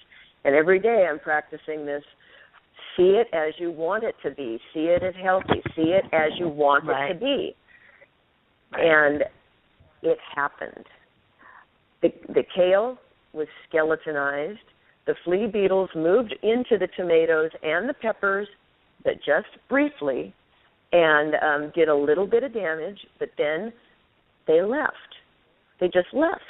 And every day I'm practicing this. See it as you want it to be. See it as healthy. See it as you want it to be. And it happened. The kale was skeletonized. The flea beetles moved into the tomatoes and the peppers, but just briefly, and did a little bit of damage, but then they left. They just left.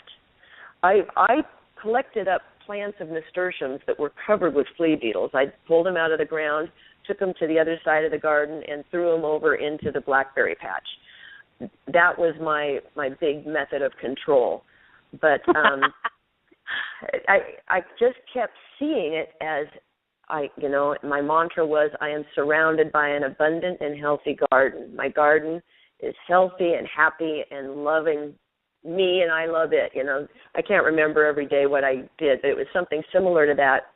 I collected up plants of nasturtiums that were covered with flea beetles. I pulled them out of the ground, took them to the other side of the garden, and threw them over into the blackberry patch. That was my big method of control. But I just kept seeing it as my mantra was, I am surrounded by an abundant and healthy garden. My garden is healthy and happy and loving me, and I love it. I can't remember every day what I did, but it was something similar to that.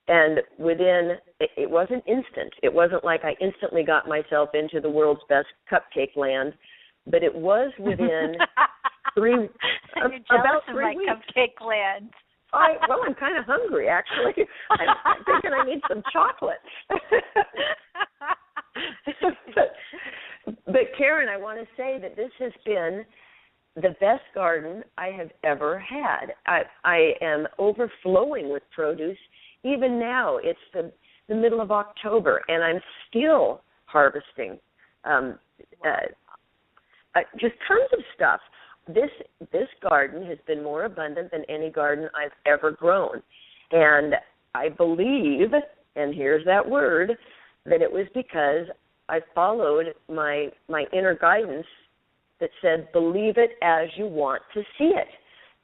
And it wasn't instant. It wasn't like I instantly got myself into the world's best cupcake land, but it was within about 3 weeks. Cupcake land. I'm kind of hungry, actually. I'm thinking I need some chocolate. But Karen, I want to say that this has been the best garden I have ever had. I am overflowing with produce. Even now, it's the middle of October, and I'm still harvesting just tons of stuff. This garden has been more abundant than any garden I've ever grown. And I believe, and here's that word, that it was because I followed my inner guidance that said, believe it as you want to see it,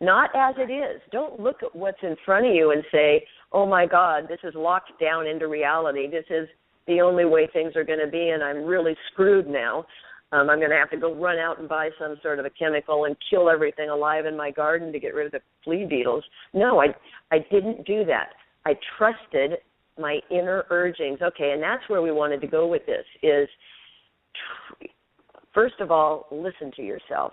not as it is. Don't look at what's in front of you and say, oh, my God, this is locked down into reality. This is the only way things are going to be, and I'm really screwed now. I'm going to have to go run out and buy some sort of a chemical and kill everything alive in my garden to get rid of the flea beetles. No, I didn't do that. I trusted my inner urgings. Okay, and that's where we wanted to go with this is, first of all, listen to yourself.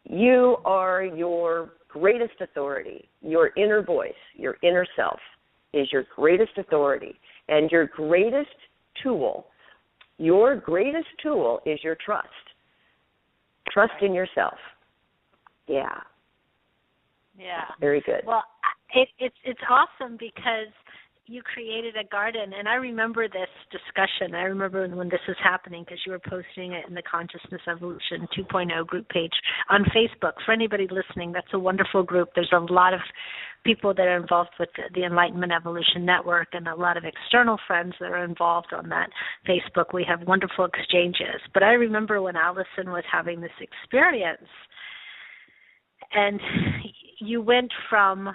You are your greatest authority. Your inner voice, your inner self is your greatest authority. And your greatest tool is your trust. Trust in yourself. Yeah. Yeah. Very good. Well, it's awesome because you created a garden, and I remember this discussion. I remember when this was happening because you were posting it in the Consciousness Evolution 2.0 group page on Facebook. For anybody listening, that's a wonderful group. There's a lot of people that are involved with the Enlightenment Evolution Network and a lot of external friends that are involved on that Facebook. We have wonderful exchanges. But I remember when Allison was having this experience, and you went from,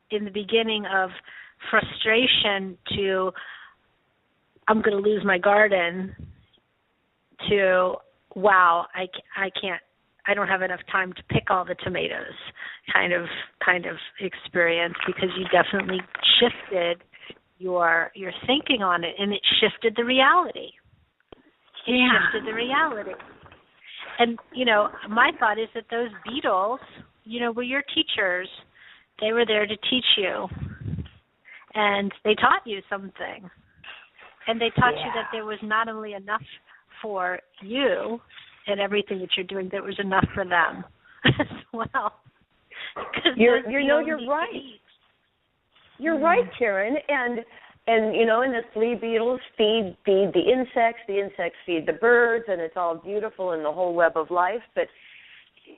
in the beginning of frustration to, I'm going to lose my garden, to, wow, I don't have enough time to pick all the tomatoes kind of experience, because you definitely shifted your thinking on it, and it shifted the reality. Shifted the reality. And, my thought is that those beetles, were your teachers. They were there to teach you. And they taught you something. And they taught you that there was not only enough for you and everything that you're doing, there was enough for them as well. You're right. You're right, Karen. And the flea beetles feed the insects feed the birds, and it's all beautiful in the whole web of life. But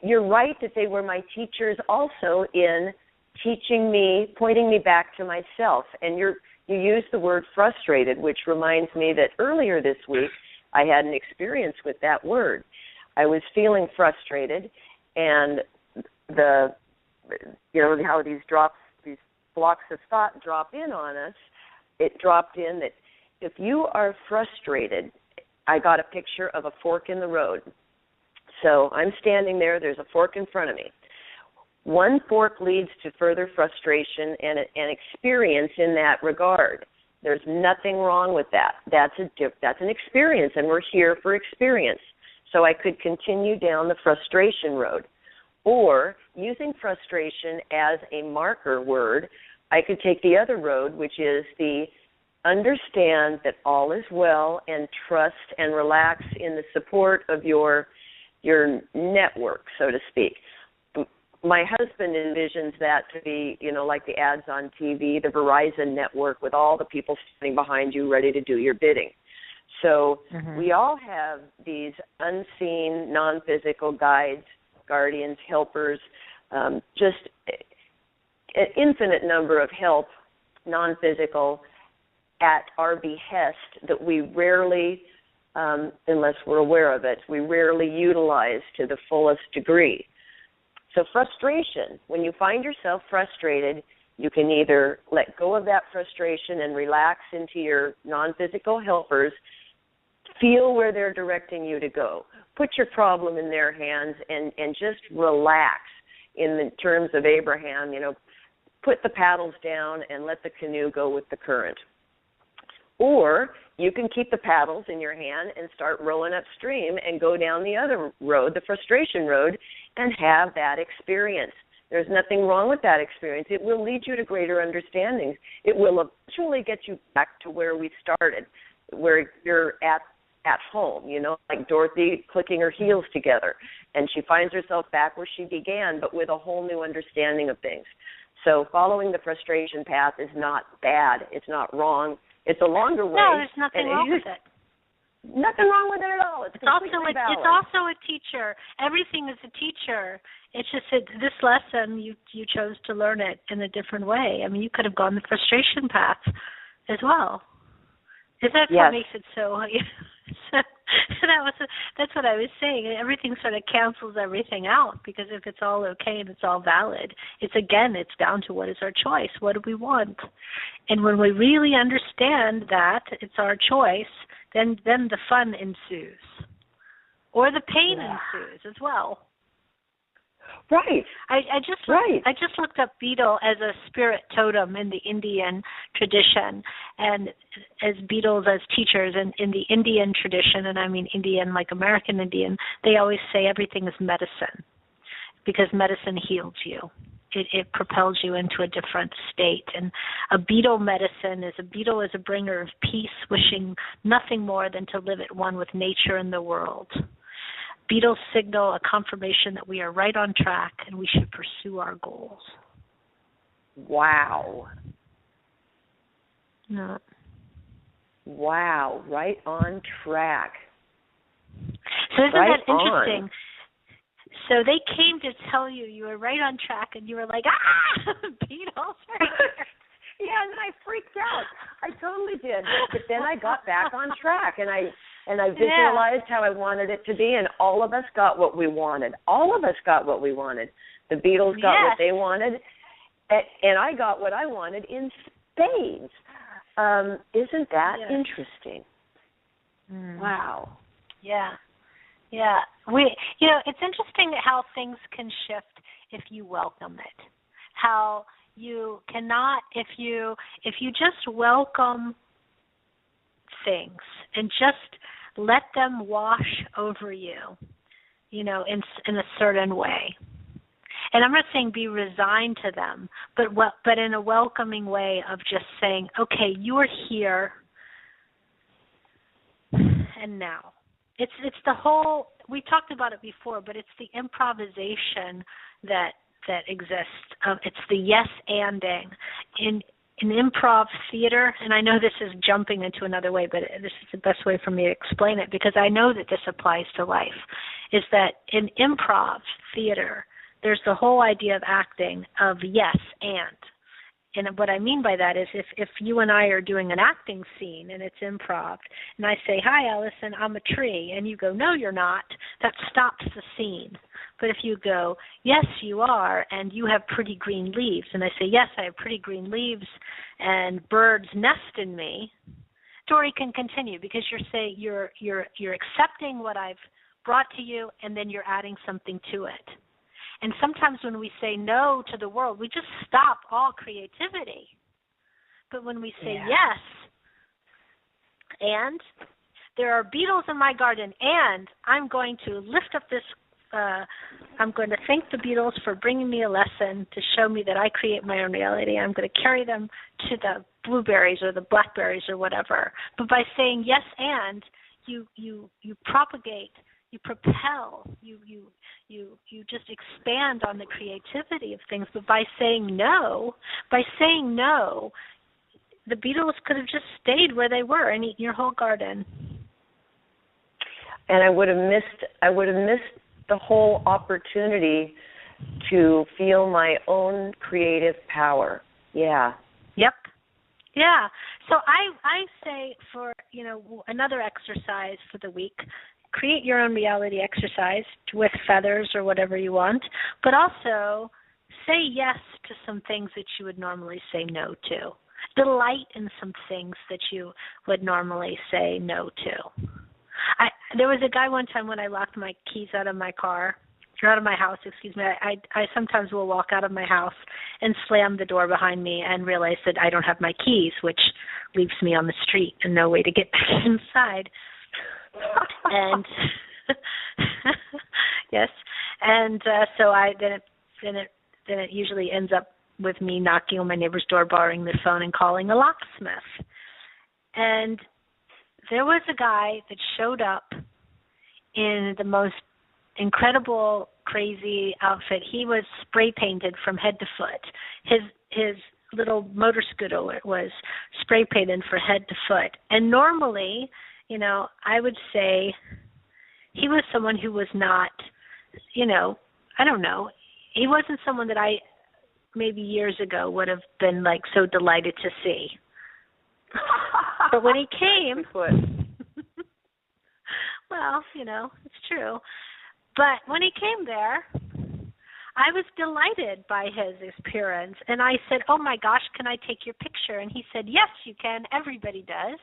you're right that they were my teachers also in teaching me, pointing me back to myself. And you used the word frustrated, which reminds me that earlier this week, I had an experience with that word. I was feeling frustrated, and how these blocks of thought drop in on us, it dropped in that if you are frustrated, I got a picture of a fork in the road. So I'm standing there, there's a fork in front of me. One fork leads to further frustration and experience in that regard. There's nothing wrong with that. That's an experience, and we're here for experience. So I could continue down the frustration road. Or, using frustration as a marker word, I could take the other road, which is the understand that all is well and trust and relax in the support of your network, so to speak. My husband envisions that to be, like the ads on TV, the Verizon network with all the people standing behind you ready to do your bidding. So we all have these unseen, non-physical guides, guardians, helpers, just an infinite number of help, non-physical, at our behest that we rarely, unless we're aware of it, we rarely utilize to the fullest degree. So frustration, when you find yourself frustrated, you can either let go of that frustration and relax into your non-physical helpers, feel where they're directing you to go. Put your problem in their hands and just relax. In the terms of Abraham, put the paddles down and let the canoe go with the current. Or you can keep the paddles in your hand and start rowing upstream and go down the other road, the frustration road, and have that experience. There's nothing wrong with that experience. It will lead you to greater understandings. It will eventually get you back to where we started, where you're at home, like Dorothy clicking her heels together. And she finds herself back where she began, but with a whole new understanding of things. So following the frustration path is not bad. It's not wrong. It's a longer way. No, there's nothing wrong with it. Nothing wrong with it at all. It's also a teacher. Everything is a teacher. It's just that this lesson, you chose to learn it in a different way. I mean, you could have gone the frustration path as well. That's what makes it so. That's what I was saying. Everything sort of cancels everything out, because if it's all okay and it's all valid, it's down to what is our choice. What do we want? And when we really understand that it's our choice, then the fun ensues, or the pain ensues as well. Right. I just looked up beetle as a spirit totem in the Indian tradition, and as beetles as teachers. And in the Indian tradition, and I mean Indian like American Indian, they always say everything is medicine, because medicine heals you. It propels you into a different state. And a beetle medicine is a bringer of peace, wishing nothing more than to live at one with nature and the world. Beetles signal a confirmation that we are right on track and we should pursue our goals. Wow. No. Wow, right on track. So isn't that interesting? So they came to tell you were right on track, and you were like, beetles right here. Yeah, and I freaked out. I totally did. But then I got back on track, and I visualized how I wanted it to be, and all of us got what we wanted. All of us got what we wanted. The beetles got what they wanted, and I got what I wanted in spades. Isn't that interesting? Wow. Yeah. Yeah. It's interesting how things can shift if you welcome it. How you cannot, if you just welcome things and just let them wash over you, in a certain way. And I'm not saying be resigned to them, but in a welcoming way of just saying, okay, you're here, and now. It's the whole, we talked about it before, but it's the improvisation that exists. It's the yes-anding. In improv theater, and I know this is jumping into another way, but this is the best way for me to explain it, because I know that this applies to life, is that in improv theater, there's the whole idea of acting of yes and. And what I mean by that is if you and I are doing an acting scene and it's improv, and I say, "Hi, Allison, I'm a tree," and you go, "No, you're not," that stops the scene. But if you go, "Yes, you are, and you have pretty green leaves," and I say, "Yes, I have pretty green leaves, and birds nest in me," story can continue because you're accepting what I've brought to you, and then you're adding something to it. And sometimes when we say no to the world, we just stop all creativity. But when we say yes, and there are beetles in my garden, and I'm going to lift up this, I'm going to thank the beetles for bringing me a lesson to show me that I create my own reality. I'm going to carry them to the blueberries or the blackberries or whatever. But by saying yes and, you propagate, you propel, you just expand on the creativity of things. But by saying no, the beetles could have just stayed where they were and eaten your whole garden. And I would have missed the whole opportunity to feel my own creative power. Yeah. Yep. Yeah. So I say for, another exercise for the week, create your own reality exercise with feathers or whatever you want, but also say yes to some things that you would normally say no to. Delight in some things that you would normally say no to. There was a guy one time when I locked my keys out of my car, or out of my house, excuse me. I sometimes will walk out of my house and slam the door behind me and realize that I don't have my keys, which leaves me on the street and no way to get back inside. And yes, and so then it usually ends up with me knocking on my neighbor's door, borrowing their phone, and calling a locksmith. And there was a guy that showed up in the most incredible, crazy outfit. He was spray painted from head to foot. His little motor scooter was spray painted from head to foot. And normally, I would say he was someone who was not, I don't know. He wasn't someone that I maybe years ago would have been like so delighted to see. But when he came, well, it's true. But when he came there, I was delighted by his appearance. And I said, "Oh, my gosh, can I take your picture?" And he said, "Yes, you can. Everybody does."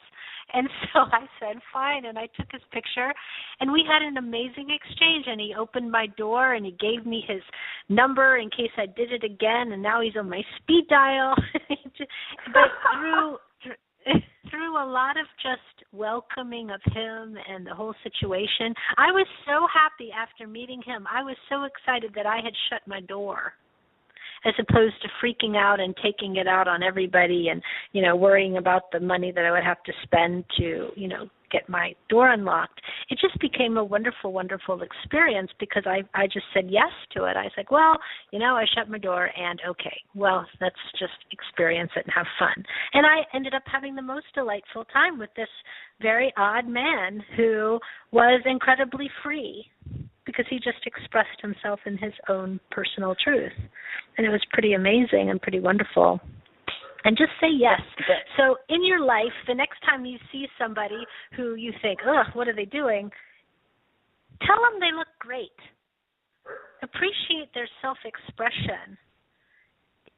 And so I said, fine, and I took his picture. And we had an amazing exchange, and he opened my door, and he gave me his number in case I did it again, and now he's on my speed dial. But through a lot of just welcoming of him and the whole situation, I was so happy after meeting him. I was so excited that I had shut my door, as opposed to freaking out and taking it out on everybody and, worrying about the money that I would have to spend to, get my door unlocked. It just became a wonderful, wonderful experience because I just said yes to it. I was like, well, I shut my door and okay, well, let's just experience it and have fun. And I ended up having the most delightful time with this very odd man who was incredibly free because he just expressed himself in his own personal truth. And it was pretty amazing and pretty wonderful. And just say yes. So in your life, the next time you see somebody who you think, ugh, what are they doing? Tell them they look great. Appreciate their self-expression.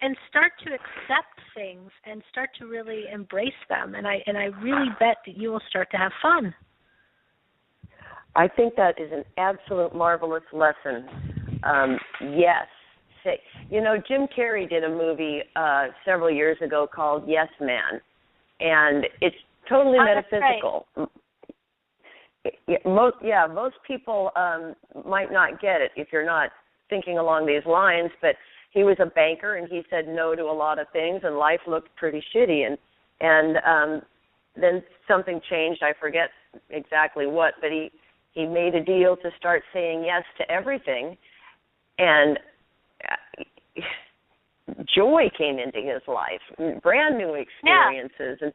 And start to accept things and start to really embrace them. And I really bet that you will start to have fun. I think that is an absolute marvelous lesson. Yes. Jim Carrey did a movie several years ago called Yes Man, and it's totally metaphysical. Right. Most people might not get it if you're not thinking along these lines, but he was a banker, and he said no to a lot of things, and life looked pretty shitty, and then something changed. I forget exactly what, but he made a deal to start saying yes to everything, and joy came into his life, brand new experiences, and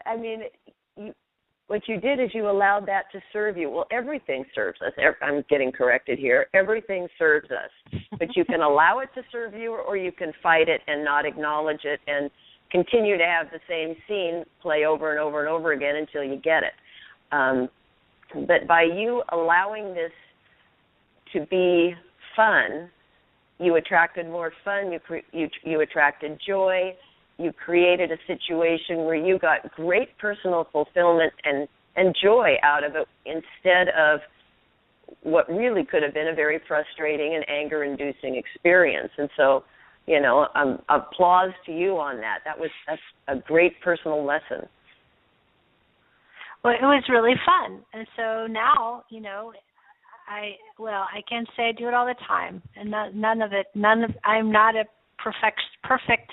I mean, what you did is you allowed that to serve you. Well, everything serves us. I'm getting corrected here. Everything serves us. But you can allow it to serve you, or you can fight it and not acknowledge it and continue to have the same scene play over and over and over again until you get it. But by you allowing this to be fun, you attracted more fun, you attracted joy, you created a situation where you got great personal fulfillment and joy out of it instead of what really could have been a very frustrating and anger-inducing experience. And so, applause to you on that. That's a great personal lesson. Well, it was really fun. And so now, I can't say I do it all the time, and I'm not a perfect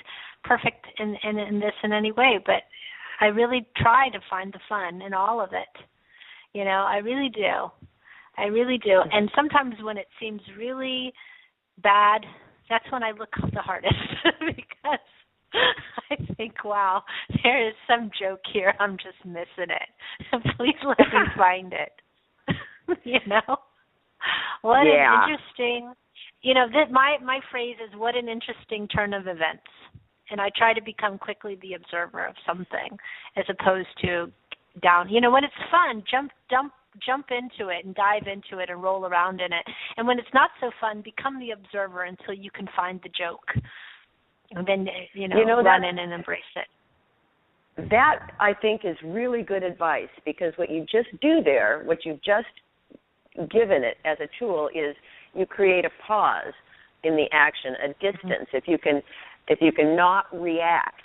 in this in any way, but I really try to find the fun in all of it. I really do. And sometimes when it seems really bad, that's when I look the hardest because I think, wow, there is some joke here. I'm just missing it. Please let me find it. What an interesting, my phrase is, what an interesting turn of events. And I try to become quickly the observer of something as opposed to down. When it's fun, jump into it and dive into it and roll around in it. And when it's not so fun, become the observer until you can find the joke. And then, run in and embrace it. That, I think, is really good advice, because what you just do there, what you've just given it as a tool, is you create a pause in the action, a distance. Mm-hmm. If you can not react,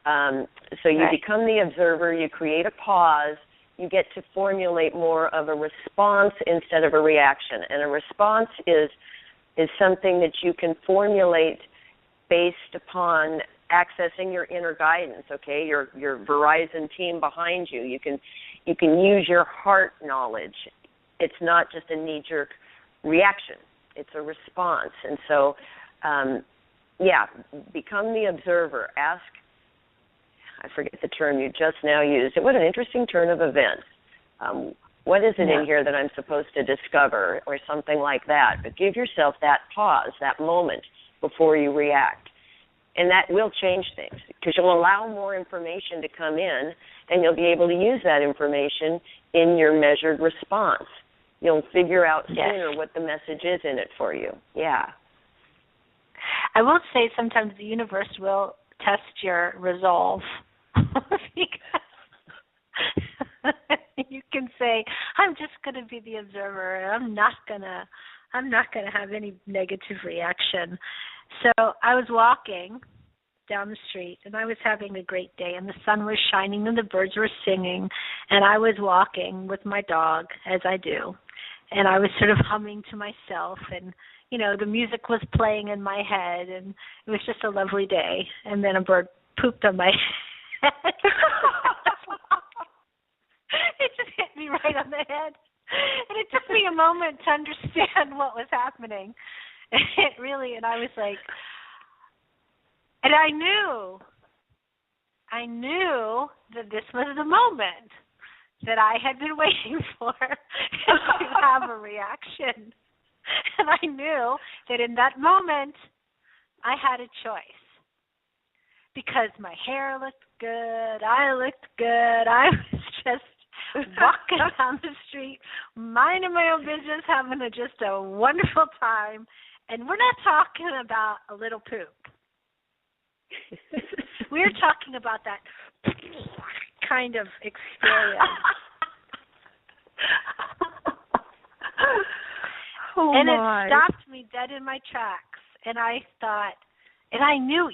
so you become the observer, you create a pause, you get to formulate more of a response instead of a reaction. And a response is something that you can formulate based upon accessing your inner guidance, okay? Your Verizon team behind you. You can use your heart knowledge. It's not just a knee-jerk reaction. It's a response. And so, become the observer. Ask, I forget the term you just now used. What an interesting turn of events. What is it in here that I'm supposed to discover, or something like that? But give yourself that pause, that moment before you react. And that will change things, because you'll allow more information to come in, and you'll be able to use that information in your measured response. You'll figure out sooner what the message is in it for you. Yeah. I will say sometimes the universe will test your resolve, because you can say, I'm just going to be the observer, and I'm not going to have any negative reaction. So I was walking down the street, and I was having a great day, and the sun was shining, and the birds were singing, and I was walking with my dog, as I do, and I was sort of humming to myself, and the music was playing in my head, and it was just a lovely day. And then a bird pooped on my head. It just hit me right on the head. And it took me a moment to understand what was happening. And I was like, and I knew that this was the moment that I had been waiting for to have a reaction. And I knew that in that moment, I had a choice. Because my hair looked good, I looked good, I was just walking down the street, minding my own business, having just a wonderful time. And we're not talking about a little poop. We're talking about that kind of experience. And it stopped me dead in my tracks. And I thought, and I knew,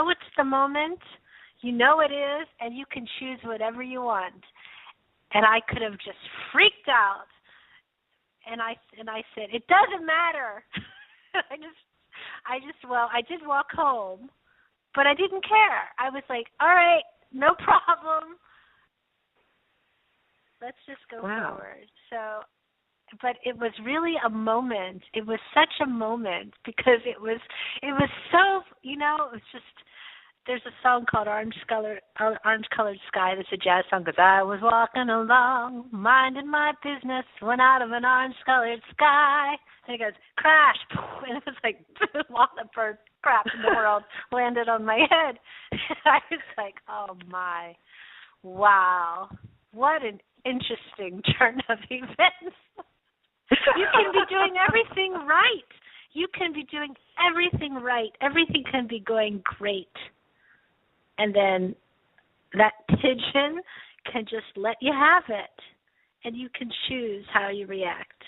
it's the moment. You know it is, and you can choose whatever you want. And I could have just freaked out. And I said, it doesn't matter. I did walk home, but I didn't care. I was like, all right, no problem. Let's just go forward. So, but it was really a moment. It was such a moment, because it was so, it was just there's a song called Orange Colored Sky that's a jazz song. Because I was walking along, minding my business, when out of an orange-colored sky. And it goes, crash, and it was like, all the bird crap in the world landed on my head. I was like, oh my, wow, what an interesting turn of events. You can be doing everything right. You can be doing everything right. Everything can be going great. And then that pigeon can just let you have it. And you can choose how you react.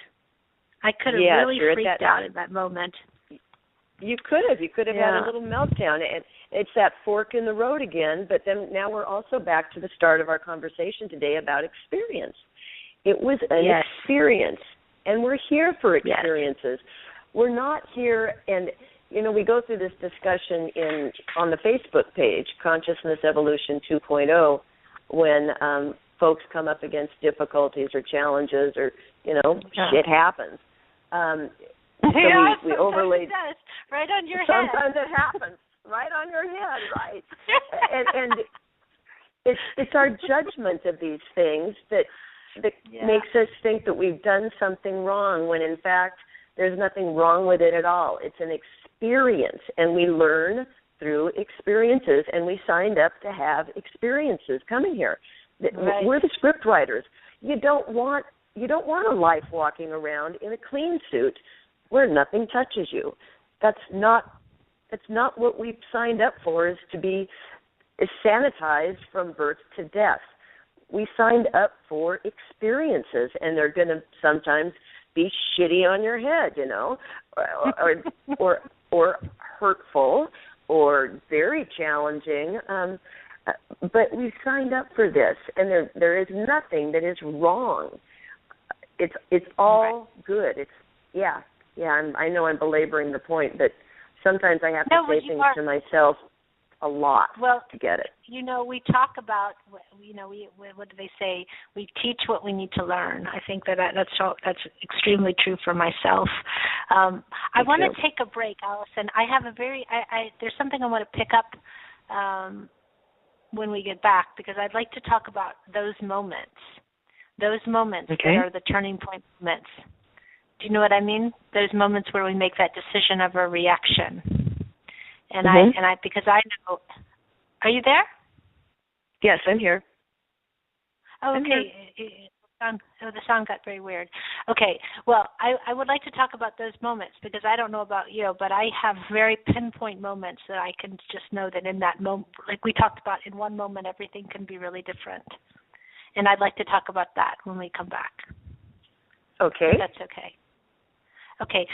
I could have really freaked out in that moment. You could have. You could have had a little meltdown. It's that fork in the road again, but then now we're also back to the start of our conversation today about experience. It was an experience, and we're here for experiences. We're not here, and, you know, we go through this discussion on the Facebook page, Consciousness Evolution 2.0, when folks come up against difficulties or challenges or, you know, shit happens. So we overlaid. It does. Right on your head. Sometimes it happens. Right on your head, right. and it's our judgment of these things that makes us think that we've done something wrong when, in fact, there's nothing wrong with it at all. It's an experience, and we learn through experiences, and we signed up to have experiences coming here. Right. We're the script writers. You don't want a life walking around in a clean suit where nothing touches you. That's not what we've signed up for, is to be sanitized from birth to death. We signed up for experiences, and they're going to sometimes be shitty on your head, you know, or hurtful, or very challenging. But we signed up for this, and there is nothing that is wrong. It's all good. I know I'm belaboring the point, but sometimes I have to say things to myself a lot to get it. You know, we talk about, you know, what do they say? We teach what we need to learn. I think that's extremely true for myself. I want to take a break, Allison. I have there's something I want to pick up when we get back, because I'd like to talk about those moments that are the turning point moments. Do you know what I mean? Those moments where we make that decision of a reaction. And because I know. Are you there? Yes, I'm here. Oh, okay. The sound got very weird. Okay. Well, I would like to talk about those moments, because I don't know about you, but I have very pinpoint moments that I can just know that in that moment, like we talked about, in one moment everything can be really different. And I'd like to talk about that when we come back. Okay. If that's okay. Okay,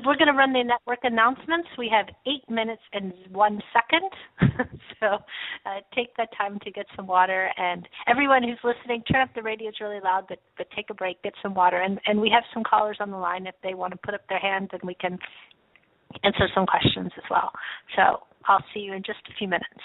we're going to run the network announcements. We have 8 minutes and 1 second, so take that time to get some water. And everyone who's listening, turn up the radio. It's really loud, but take a break, get some water. And we have some callers on the line. If they want to put up their hand, then we can answer some questions as well. So I'll see you in just a few minutes.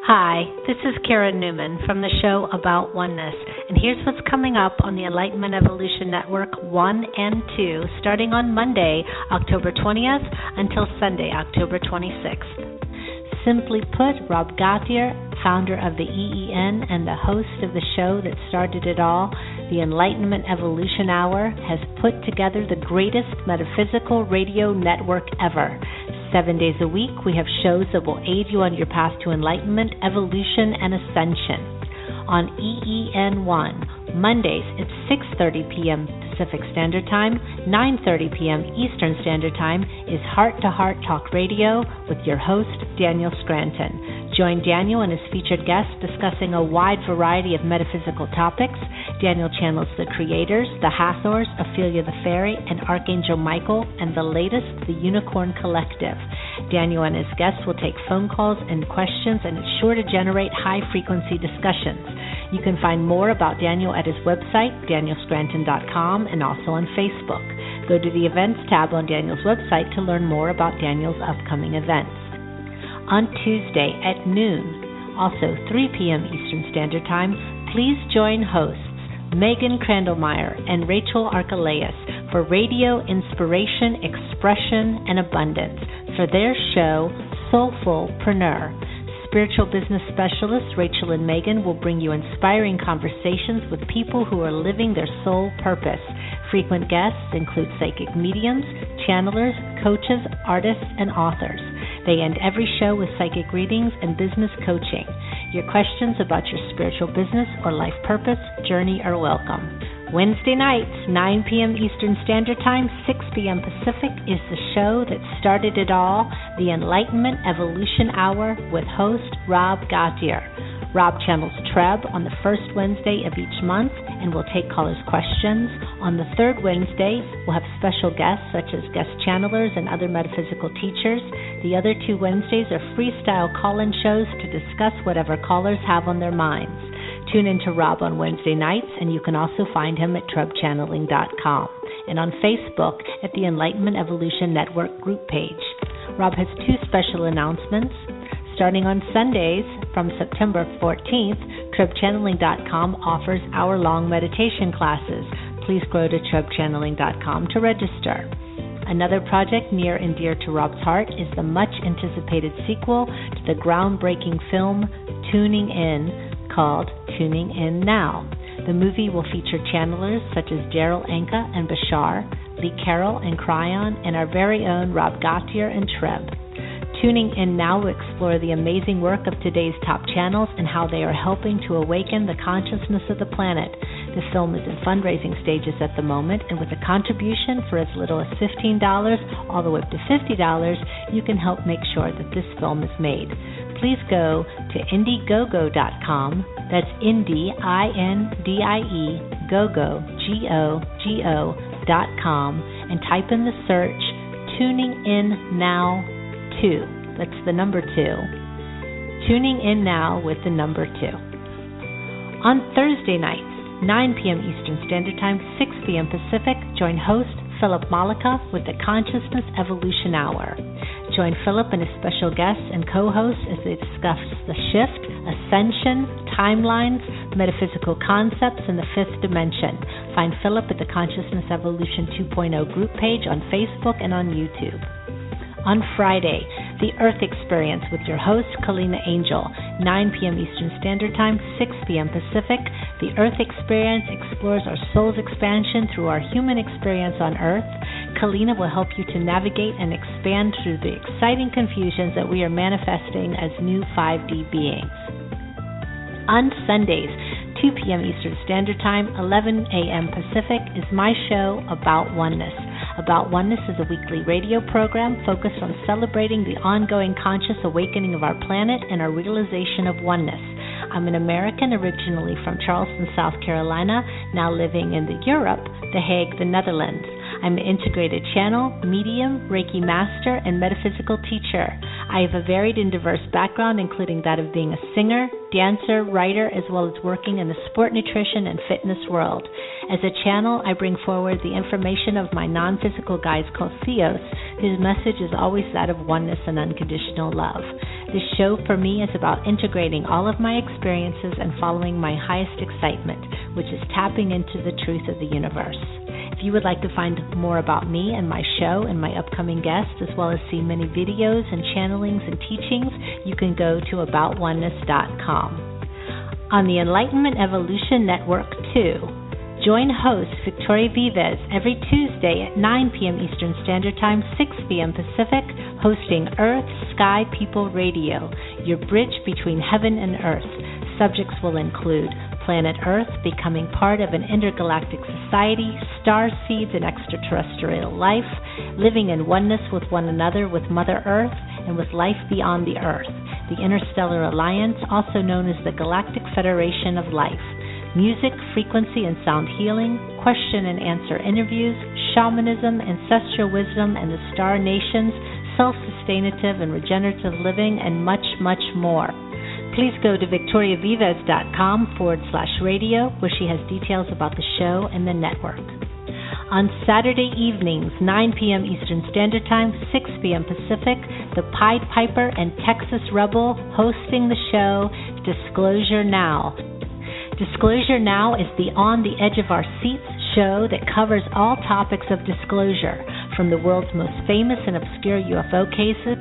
Hi, this is Kara Neumann from the show About Oneness, and here's what's coming up on the Enlightenment Evolution Network 1 and 2, starting on Monday, October 20th, until Sunday, October 26th. Simply put, Rob Gauthier, founder of the EEN and the host of the show that started it all, the Enlightenment Evolution Hour, has put together the greatest metaphysical radio network ever. 7 days a week, we have shows that will aid you on your path to enlightenment, evolution, and ascension. On EEN1, Mondays, it's 6:30 p.m. Pacific Standard Time, 9:30 p.m. Eastern Standard Time, is Heart to Heart Talk Radio with your host, Daniel Scranton. Join Daniel and his featured guests discussing a wide variety of metaphysical topics. Daniel channels the creators, the Hathors, Ophelia the Faerie, and Archangel Michael, and the latest, the Unicorn Collective. Daniel and his guests will take phone calls and questions, and it's sure to generate high-frequency discussions. You can find more about Daniel at his website, danielscranton.com, and also on Facebook. Go to the Events tab on Daniel's website to learn more about Daniel's upcoming events. On Tuesday at noon, also 3 p.m. Eastern Standard Time, please join hosts Megan Crandallmeyer and Rachel Archelaus for Radio Inspiration, Expression, and Abundance for their show Soulfulpreneur. spiritual business specialists Rachel and Megan will bring you inspiring conversations with people who are living their soul purpose. Frequent guests include psychic mediums, channelers, coaches, artists, and authors. They end every show with psychic readings and business coaching. Your questions about your spiritual business or life purpose journey are welcome. Wednesday nights, 9 p.m. Eastern Standard Time, 6 p.m. Pacific, is the show that started it all, the Enlightenment Evolution Hour with host Rob Gautier. Rob channels Treb on the first Wednesday of each month and will take callers' questions. On the third Wednesday, we'll have special guests such as guest channelers and other metaphysical teachers. The other 2 Wednesdays are freestyle call-in shows to discuss whatever callers have on their minds. Tune in to Rob on Wednesday nights, and you can also find him at trebchanneling.com and on Facebook at the Enlightenment Evolution Network group page. Rob has 2 special announcements. Starting on Sundays from September 14th, trebchanneling.com offers hour-long meditation classes. Please go to trebchanneling.com to register. Another project near and dear to Rob's heart is the much-anticipated sequel to the groundbreaking film Tuning In, called Tuning In Now. The movie will feature channelers such as Daryl Anka and Bashar, Lee Carroll and Cryon, and our very own Rob Gautier and Treb. Tuning In Now will explore the amazing work of today's top channels and how they are helping to awaken the consciousness of the planet. The film is in fundraising stages at the moment, and with a contribution for as little as $15 all the way up to $50, you can help make sure that this film is made. Please go to Indiegogo.com, that's Indie, I-N-D-I-E, Gogo, G-O-G-O.com, and type in the search Tuning In Now 2. That's the number 2. Tuning In Now with the number 2. On Thursday nights, 9 p.m. Eastern Standard Time, 6 p.m. Pacific, join host Philip Malika with the Consciousness Evolution Hour. Join Philip and his special guests and co-hosts as they discuss the shift, ascension, timelines, metaphysical concepts, and the 5th dimension. Find Philip at the Consciousness Evolution 2.0 group page on Facebook and on YouTube. On Friday, The Earth Experience with your host, Kalina Angel, 9 p.m. Eastern Standard Time, 6 p.m. Pacific. The Earth Experience explores our soul's expansion through our human experience on Earth. Kalina will help you to navigate and expand through the exciting confusions that we are manifesting as new 5D beings. On Sundays, 2 p.m. Eastern Standard Time, 11 a.m. Pacific, is my show, About Oneness. About Oneness is a weekly radio program focused on celebrating the ongoing conscious awakening of our planet and our realization of oneness. I'm an American originally from Charleston, South Carolina, now living in Europe, The Hague, the Netherlands. I'm an integrated channel, medium, Reiki Master, and metaphysical teacher. I have a varied and diverse background, including that of being a singer, dancer, writer, as well as working in the sport, nutrition, and fitness world. As a channel, I bring forward the information of my non-physical guides called Theos, whose message is always that of oneness and unconditional love. This show for me is about integrating all of my experiences and following my highest excitement, which is tapping into the truth of the universe. If you would like to find more about me and my show and my upcoming guests, as well as see many videos and channelings and teachings, you can go to aboutoneness.com. On the Enlightenment Evolution Network 2, join host Victoria Vives every Tuesday at 9 p.m. Eastern Standard Time, 6 p.m. Pacific, hosting Earth, Sky, People Radio, your bridge between heaven and earth. Subjects will include planet Earth becoming part of an intergalactic society, star seeds and extraterrestrial life, living in oneness with one another, with Mother Earth, and with life beyond the Earth, the Interstellar Alliance, also known as the Galactic Federation of Life, music, frequency and sound healing, question and answer interviews, shamanism, ancestral wisdom and the star nations, self-sustainative and regenerative living, and much, much more. Please go to victoriavives.com/radio, where she has details about the show and the network. On Saturday evenings, 9 p.m. Eastern Standard Time, 6 p.m. Pacific, the Pied Piper and Texas Rebel hosting the show, Disclosure Now. Disclosure Now is the On the Edge of Our Seats show that covers all topics of disclosure, from the world's most famous and obscure UFO cases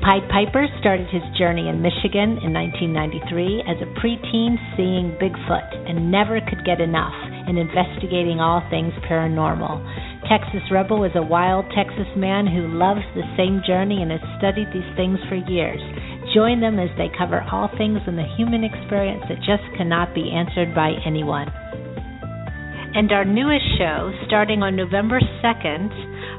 Pied Piper started his journey in Michigan in 1993 as a preteen seeing Bigfoot and never could get enough in investigating all things paranormal. Texas Rebel is a wild Texas man who loves the same journey and has studied these things for years. Join them as they cover all things in the human experience that just cannot be answered by anyone. And our newest show, starting on November 2nd,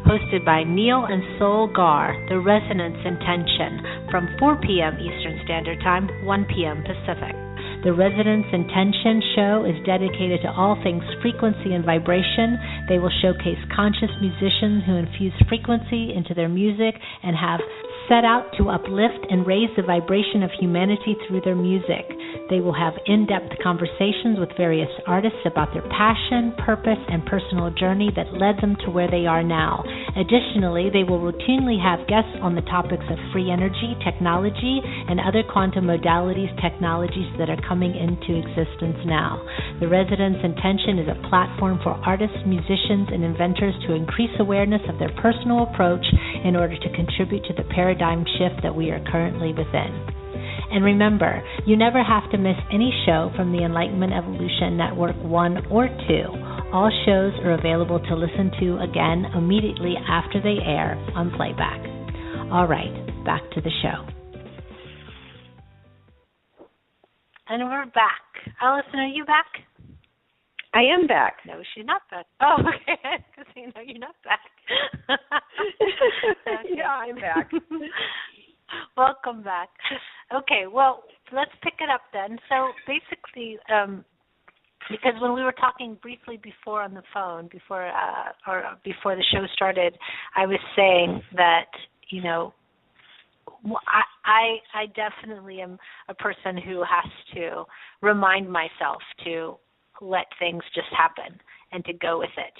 hosted by Neil and Sol Gar, The Resonance Intention, from 4 p.m. Eastern Standard Time, 1 p.m. Pacific. The Resonance Intention show is dedicated to all things frequency and vibration. They will showcase conscious musicians who infuse frequency into their music and have set out to uplift and raise the vibration of humanity through their music. They will have in-depth conversations with various artists about their passion, purpose, and personal journey that led them to where they are now. Additionally, they will routinely have guests on the topics of free energy, technology, and other quantum modalities, technologies that are coming into existence now. The Resonance Intention is a platform for artists, musicians, and inventors to increase awareness of their personal approach in order to contribute to the paradigm shift that we are currently within. And remember, you never have to miss any show from the Enlightenment Evolution Network 1 or 2. All shows are available to listen to again immediately after they air on playback. All right, back to the show. And we're back. Allison, are you back? I am back. No, she's not back. Oh, okay. Because you're not back. Okay. Yeah, I'm back. Welcome back. Okay, well, let's pick it up then. So basically, because when we were talking briefly before on the phone, before the show started, I was saying that, I definitely am a person who has to remind myself to let things just happen and to go with it.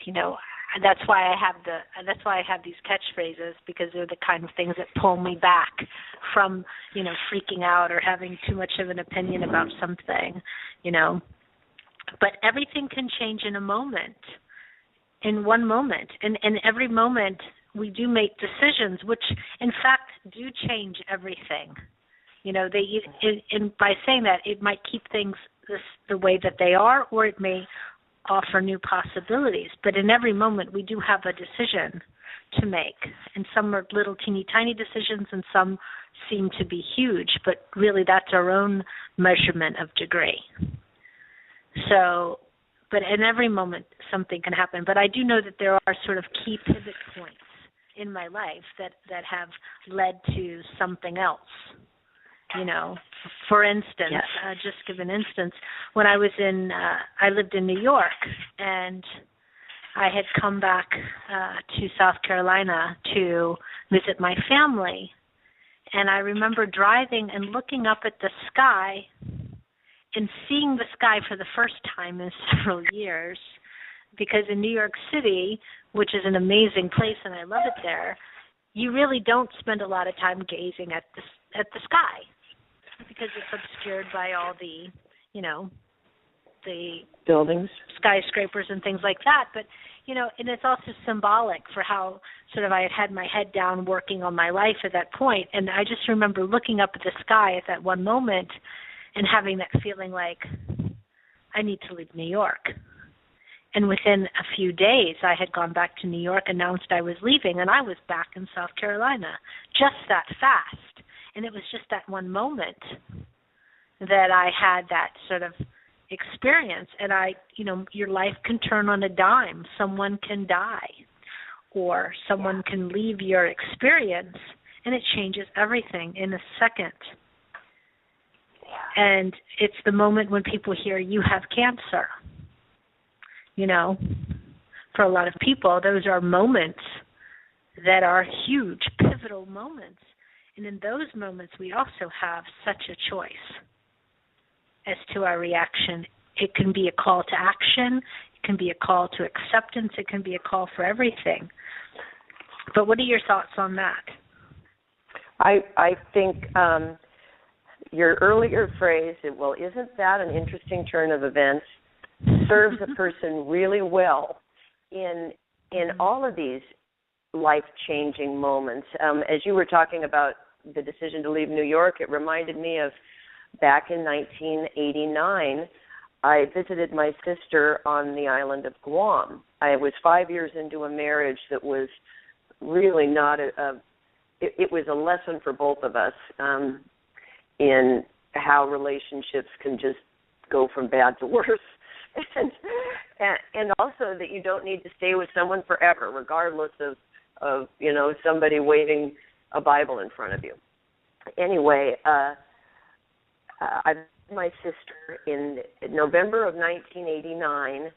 That's why I have these catchphrases, because they're the kind of things that pull me back from, freaking out or having too much of an opinion about something, But everything can change in a moment, in one moment. And every moment we do make decisions which, in fact, do change everything. And by saying that, it might keep things the way that they are, or it may offer new possibilities. But in every moment, we do have a decision to make. And some are little teeny tiny decisions, and some seem to be huge. But really, that's our own measurement of degree. So, but in every moment, something can happen. But I do know that there are sort of key pivot points in my life that have led to something else. For instance, yes. Just give an instance, when I lived in New York, and I had come back to South Carolina to visit my family, and I remember driving and looking up at the sky and seeing the sky for the first time in several years, because in New York City, which is an amazing place and I love it there, you really don't spend a lot of time gazing at the sky, because it's obscured by all the, the buildings, skyscrapers and things like that. But, and it's also symbolic for how sort of I had my head down working on my life at that point. And I just remember looking up at the sky at that one moment and having that feeling like, I need to leave New York. And within a few days, I had gone back to New York, announced I was leaving, and I was back in South Carolina, just that fast. And it was just that one moment that I had that sort of experience. And your life can turn on a dime. Someone can die, or someone can leave your experience, and it changes everything in a second. And it's the moment when people hear you have cancer. For a lot of people, those are moments that are huge, pivotal moments. And in those moments, we also have such a choice as to our reaction. It can be a call to action. It can be a call to acceptance. It can be a call for everything. But what are your thoughts on that? I think your earlier phrase, well, isn't that an interesting turn of events, serves a person really well in all of these life-changing moments. As you were talking about the decision to leave New York, it reminded me of back in 1989, I visited my sister on the island of Guam. I was 5 years into a marriage that was really not it was a lesson for both of us in how relationships can just go from bad to worse. And also that you don't need to stay with someone forever, regardless of somebody waving a Bible in front of you. Anyway, I met my sister in November of 1989,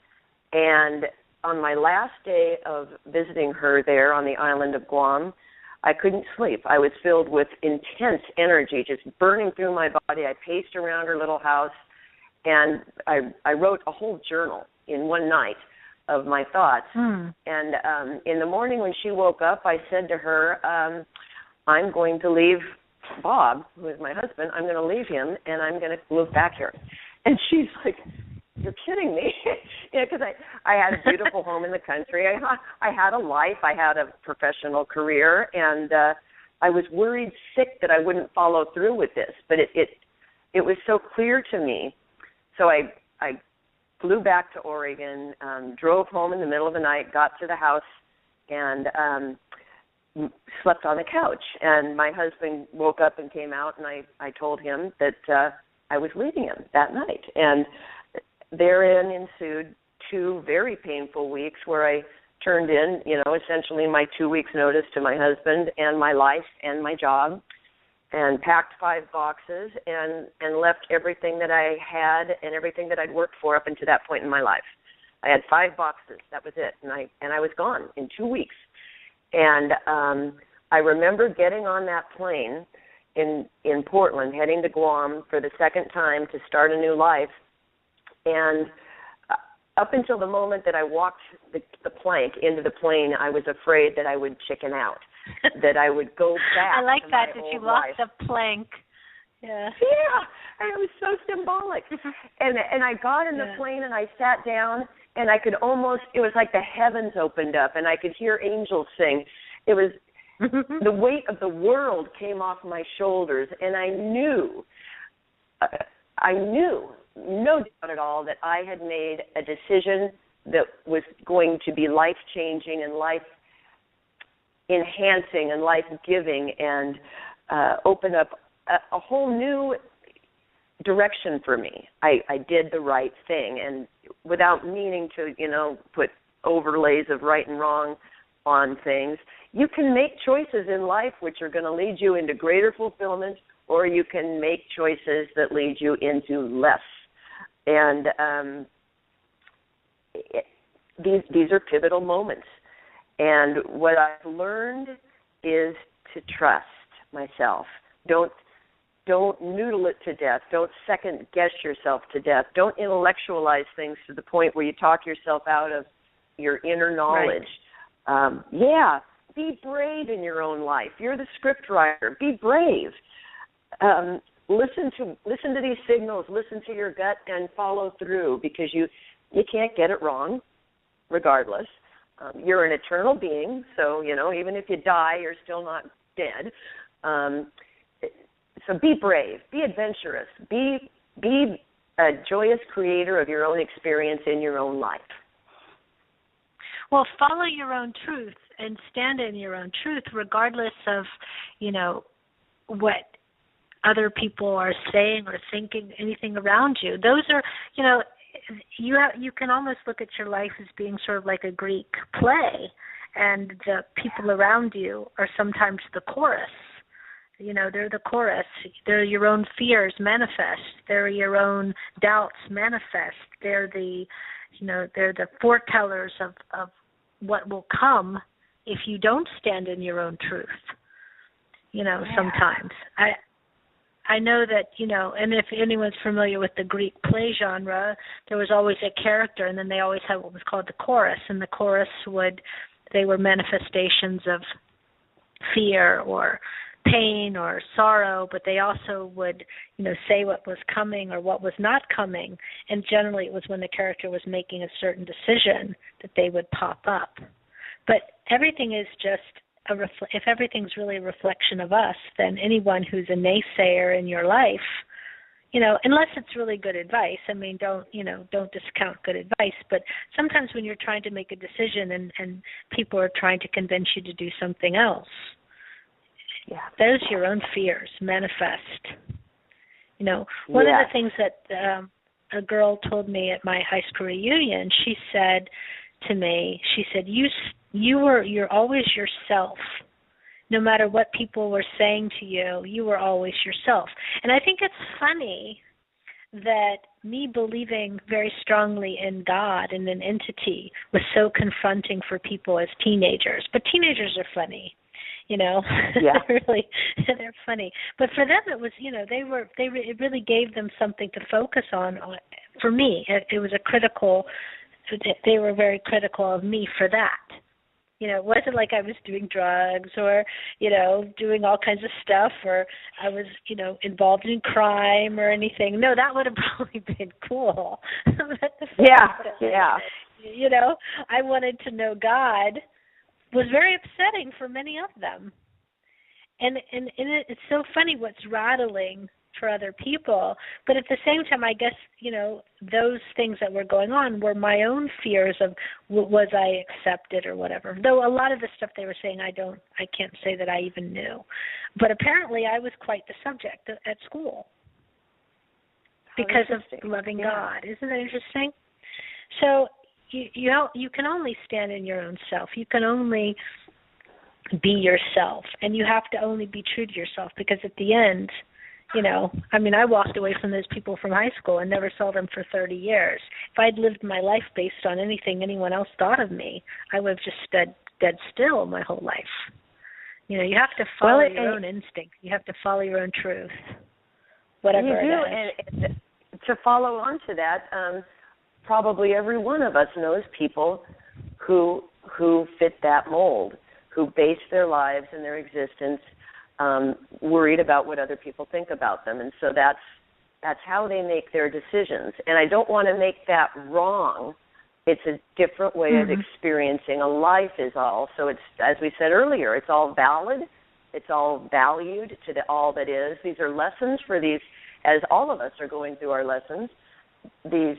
and on my last day of visiting her there on the island of Guam, I couldn't sleep. I was filled with intense energy just burning through my body. I paced around her little house, and I wrote a whole journal in one night of my thoughts. And in the morning when she woke up, I said to her, I'm going to leave Bob, who is my husband. I'm going to leave him, and I'm going to move back here. And she's like, you're kidding me. Because I had a beautiful home in the country. I had a life. I had a professional career, and I was worried sick that I wouldn't follow through with this. But it was so clear to me. So I flew back to Oregon, drove home in the middle of the night, got to the house, and slept on the couch. And my husband woke up and came out, and I told him that I was leaving him that night. And therein ensued 2 very painful weeks where I turned in, essentially my 2 weeks' notice to my husband and my life and my job, and packed 5 boxes and left everything that I had and everything that I'd worked for up until that point in my life. I had 5 boxes. That was it. And I was gone in 2 weeks. And I remember getting on that plane in Portland, heading to Guam for the second time to start a new life. And up until the moment that I walked the plank into the plane, I was afraid that I would chicken out, that I would go back. I like to that my you old walked life. the plank. Yeah. Yeah, and it was so symbolic. and I got in the plane and I sat down, and I could almost, it was like the heavens opened up and I could hear angels sing. It was, the weight of the world came off my shoulders, and I knew, no doubt at all, that I had made a decision that was going to be life-changing and life-enhancing and life-giving, and open up a whole new direction for me. I did the right thing, and without meaning to, put overlays of right and wrong on things, you can make choices in life which are going to lead you into greater fulfillment, or you can make choices that lead you into less. And these are pivotal moments. And what I've learned is to trust myself. Don't noodle it to death. Don't second guess yourself to death. Don't intellectualize things to the point where you talk yourself out of your inner knowledge. Right. Be brave in your own life. You're the script writer. Be brave. Listen to these signals. Listen to your gut and follow through, because you can't get it wrong, regardless. You're an eternal being, so even if you die, you're still not dead. So be brave. Be adventurous. Be a joyous creator of your own experience in your own life. Well, follow your own truth and stand in your own truth, regardless of, what other people are saying or thinking, anything around you. Those are, you can almost look at your life as being sort of like a Greek play, and the people around you are sometimes the chorus. They're the chorus. They're your own fears manifest. They're your own doubts manifest. They're the foretellers of what will come if you don't stand in your own truth. Sometimes. I know that, and if anyone's familiar with the Greek play genre, there was always a character, and then they always had what was called the chorus, and the chorus they were manifestations of fear or pain or sorrow, but they also would, say what was coming or what was not coming, and generally it was when the character was making a certain decision that they would pop up. But everything is just if everything's really a reflection of us, then anyone who's a naysayer in your life, unless it's really good advice. I mean, don't discount good advice, but sometimes when you're trying to make a decision and people are trying to convince you to do something else, those are your own fears manifest. One of the things that a girl told me at my high school reunion, she said to me, you're always yourself. No matter what people were saying to you, you were always yourself. And I think it's funny that me believing very strongly in God and an entity was so confronting for people as teenagers. But teenagers are funny, they're funny. But for them, it was, it really gave them something to focus on. For me, it was they were very critical of me for that. It wasn't like I was doing drugs or, doing all kinds of stuff, or I was, involved in crime or anything. No, that would have probably been cool. But the fact that, I wanted to know God was very upsetting for many of them. And it's so funny what's rattling for other people, but at the same time, I guess, those things that were going on were my own fears of was I accepted or whatever. Though a lot of the stuff they were saying, I can't say that I even knew. But apparently I was quite the subject at school because of loving God. Isn't that interesting? So you can only stand in your own self. You can only be yourself, and you have to only be true to yourself, because at the end, I walked away from those people from high school and never saw them for 30 years. If I'd lived my life based on anything anyone else thought of me, I would have just stood dead still my whole life. You have to follow your own instinct. You have to follow your own truth, whatever it is. You do, and to follow on to that, probably every one of us knows people who fit that mold, who base their lives and their existence worried about what other people think about them. And so that's how they make their decisions. And I don't want to make that wrong. It's a different way of experiencing a life is all. So it's, as we said earlier, it's all valid. It's all valued to all that is. These are lessons for these, as all of us are going through our lessons, these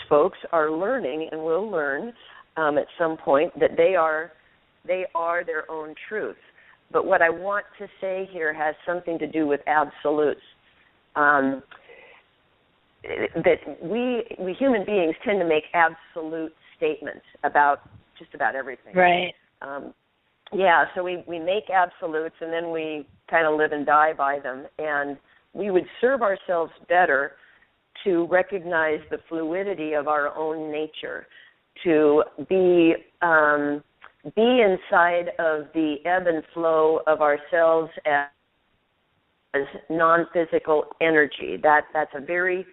folks are learning and will learn at some point that they are their own truth. But what I want to say here has something to do with absolutes. That we human beings tend to make absolute statements about just about everything. Right. So we make absolutes, and then we kind of live and die by them. And we would serve ourselves better to recognize the fluidity of our own nature, to be inside of the ebb and flow of ourselves as non-physical energy. That's a very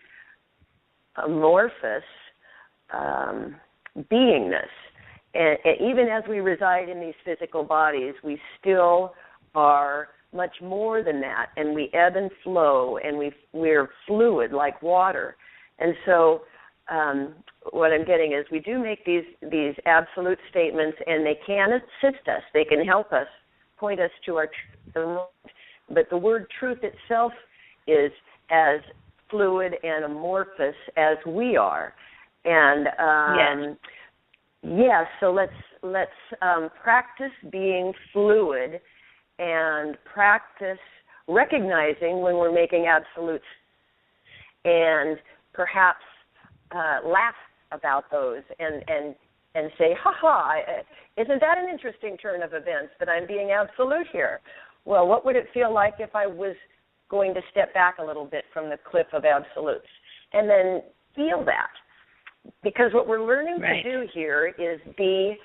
amorphous beingness. And even as we reside in these physical bodies, we still are much more than that, and we ebb and flow, and we're fluid like water. And so what I'm getting is we do make these absolute statements, and they can assist us. They can help us, point us to our truth. But the word truth itself is as fluid and amorphous as we are. And so let's practice being fluid and practice recognizing when we're making absolutes, and perhaps laugh about those and say, isn't that an interesting turn of events that I'm being absolute here? Well, what would it feel like if I was going to step back a little bit from the cliff of absolutes? And then feel that. Because what we're learning to do here is be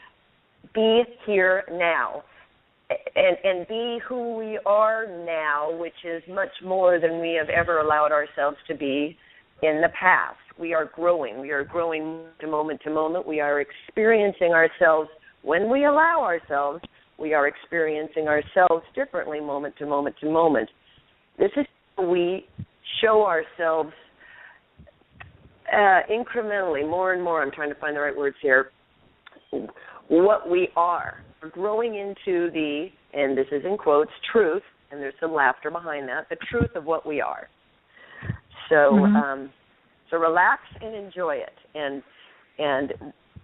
here now. And be who we are now, which is much more than we have ever allowed ourselves to be in the past. We are growing. We are growing moment to moment. We are experiencing ourselves. When we allow ourselves, we are experiencing ourselves differently moment to moment to moment. This is how we show ourselves incrementally, more and more. I'm trying to find the right words here. What we are growing into the, and this is in quotes, truth, and there's some laughter behind that, the truth of what we are. So so relax and enjoy it, and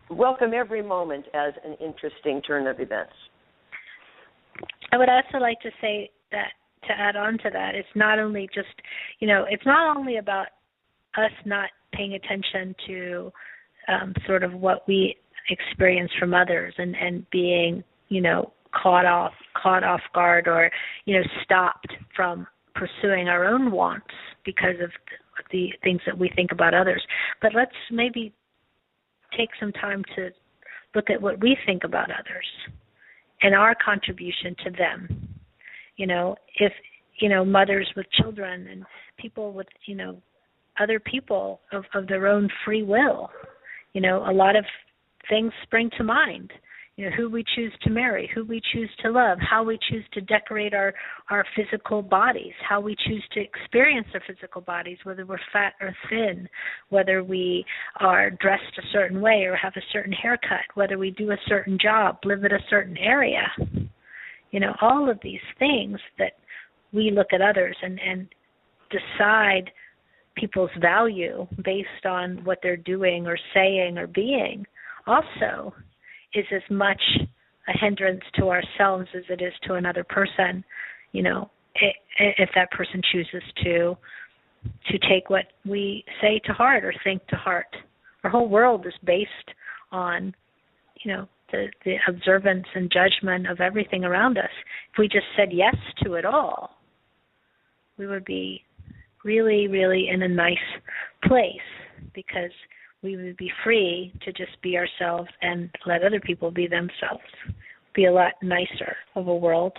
welcome every moment as an interesting turn of events. I would also like to say that, to add on to that, it's not only just, it's not only about us not paying attention to sort of what we experience from others and being, caught off guard or, stopped from pursuing our own wants because of the things that we think about others. But let's maybe take some time to look at what we think about others and our contribution to them. If, mothers with children and people with, other people of their own free will, a lot of things spring to mind. Who we choose to marry, who we choose to love, how we choose to decorate our physical bodies, how we choose to experience our physical bodies, whether we're fat or thin, whether we are dressed a certain way or have a certain haircut, whether we do a certain job, live in a certain area. All of these things that we look at others and decide people's value based on what they're doing or saying or being also is as much a hindrance to ourselves as it is to another person, if that person chooses to take what we say to heart or think to heart. Our whole world is based on, the observance and judgment of everything around us. If we just said yes to it all, we would be really, really in a nice place because we would be free to just be ourselves and let other people be themselves. Be a lot nicer of a world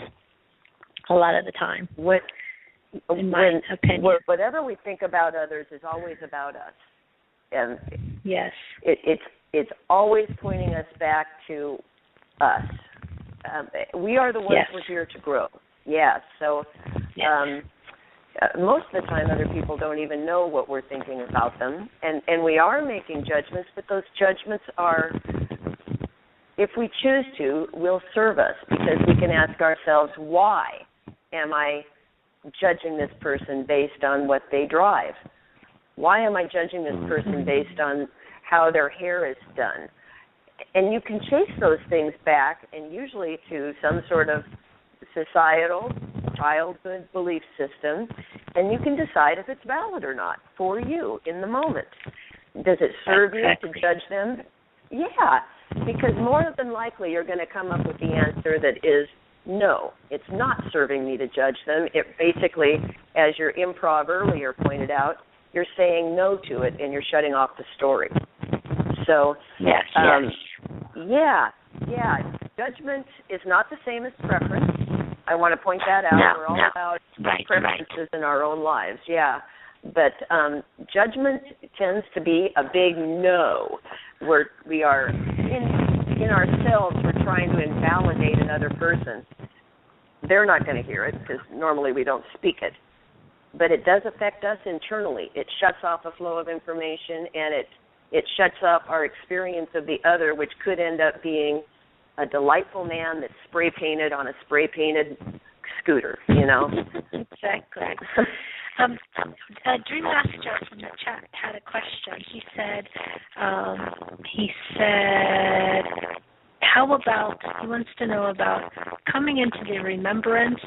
a lot of the time, in my opinion. Whatever we think about others is always about us. And yes. It's always pointing us back to us. We are the ones yes. we're here to grow. Yeah, so most of the time other people don't even know what we're thinking about them. And we are making judgments, but those judgments are, if we choose to, will serve us because we can ask ourselves, why am I judging this person based on what they drive? Why am I judging this person based on how their hair is done? And you can chase those things back and usually to some sort of societal, childhood belief system, and you can decide if it's valid or not for you in the moment. Does it serve you to judge them? Yeah, because more than likely you're going to come up with the answer that is no, it's not serving me to judge them. It basically, as your improv earlier pointed out, you're saying no to it and you're shutting off the story. So, yes. Yeah. Judgment is not the same as preference. I want to point that out. We're all about preferences in our own lives, yeah. But judgment tends to be a big no. We are in ourselves, we're trying to invalidate another person. They're not going to hear it because normally we don't speak it. But it does affect us internally. It shuts off a flow of information, and it shuts off our experience of the other, which could end up being a delightful man that's spray-painted on a spray-painted scooter, Exactly. Dream Master from the chat had a question. He said, he wants to know about coming into the remembrance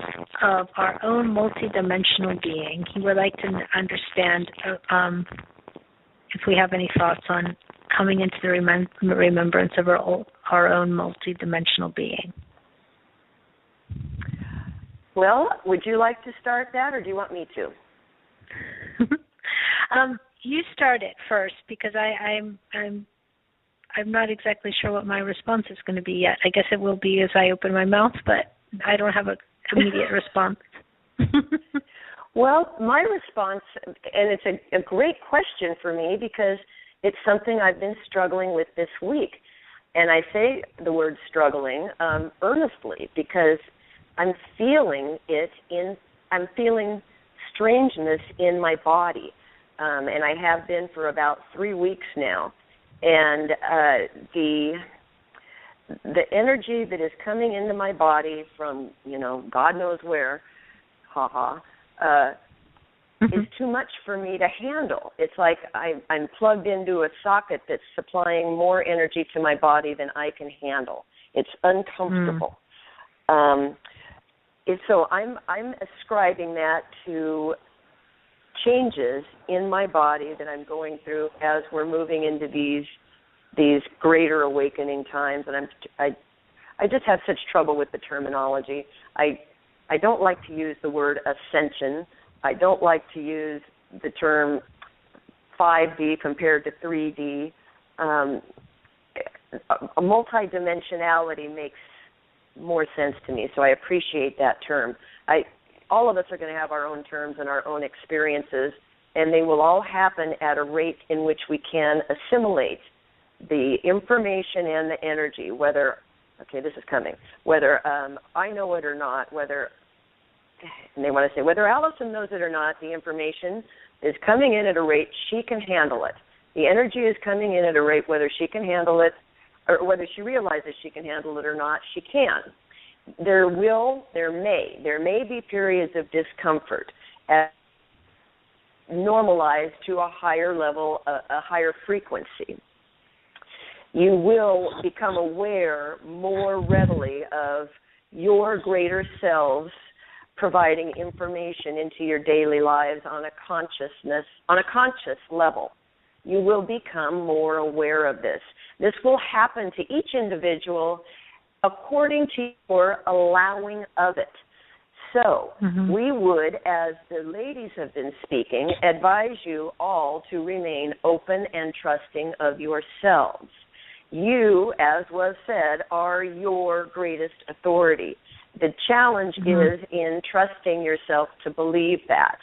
of our own multidimensional being. He would like to understand if we have any thoughts on coming into the remembrance of our own multidimensional being. Well, would you like to start that, or do you want me to? You start it first, because I'm not exactly sure what my response is going to be yet. I guess it will be as I open my mouth, but I don't have an immediate response. Well, my response, and it's a great question for me because it's something I've been struggling with this week. And I say the word struggling earnestly because I'm feeling I'm feeling strangeness in my body. And I have been for about 3 weeks now. And the energy that is coming into my body from, God knows where, is too much for me to handle. It's like I'm plugged into a socket that's supplying more energy to my body than I can handle. It's uncomfortable. So I'm ascribing that to changes in my body that I'm going through as we're moving into these greater awakening times. And I just have such trouble with the terminology. I don't like to use the word ascension. I don't like to use the term 5D compared to 3D. A multidimensionality makes more sense to me, so I appreciate that term. All of us are going to have our own terms and our own experiences, and they will all happen at a rate in which we can assimilate the information and the energy, whether I know it or not, and they want to say, whether Allison knows it or not, the information is coming in at a rate she can handle it. The energy is coming in at a rate whether she can handle it, or whether she realizes she can handle it or not, she can. There may be periods of discomfort normalized to a higher level, a higher frequency. You will become aware more readily of your greater selves providing information into your daily lives on a conscious level. You will become more aware of this. This will happen to each individual according to your allowing of it. So we would, as the ladies have been speaking, advise you all to remain open and trusting of yourselves. You, as was said, are your greatest authority. The challenge is in trusting yourself to believe that,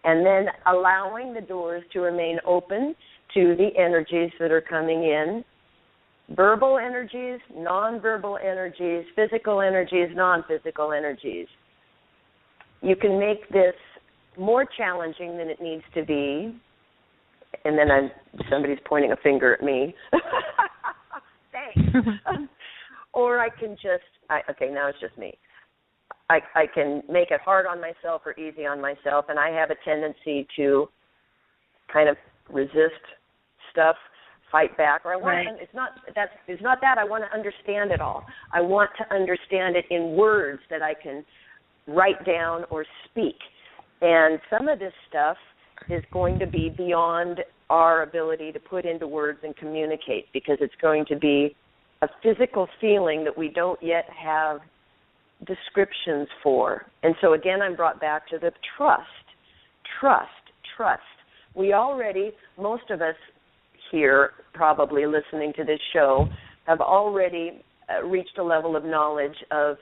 and then allowing the doors to remain open to the energies that are coming in, verbal energies, nonverbal energies, physical energies, non-physical energies. You can make this more challenging than it needs to be, and then somebody's pointing a finger at me. Thanks. Or I can now it's just me. I can make it hard on myself or easy on myself, and I have a tendency to kind of resist stuff, fight back, or I want to, it's not that I want to understand it all. I want to understand it in words that I can write down or speak. And some of this stuff is going to be beyond our ability to put into words and communicate, because it's going to be a physical feeling that we don't yet have descriptions for. And so again, I'm brought back to the trust. We already, most of us here probably listening to this show, have already reached a level of knowledge of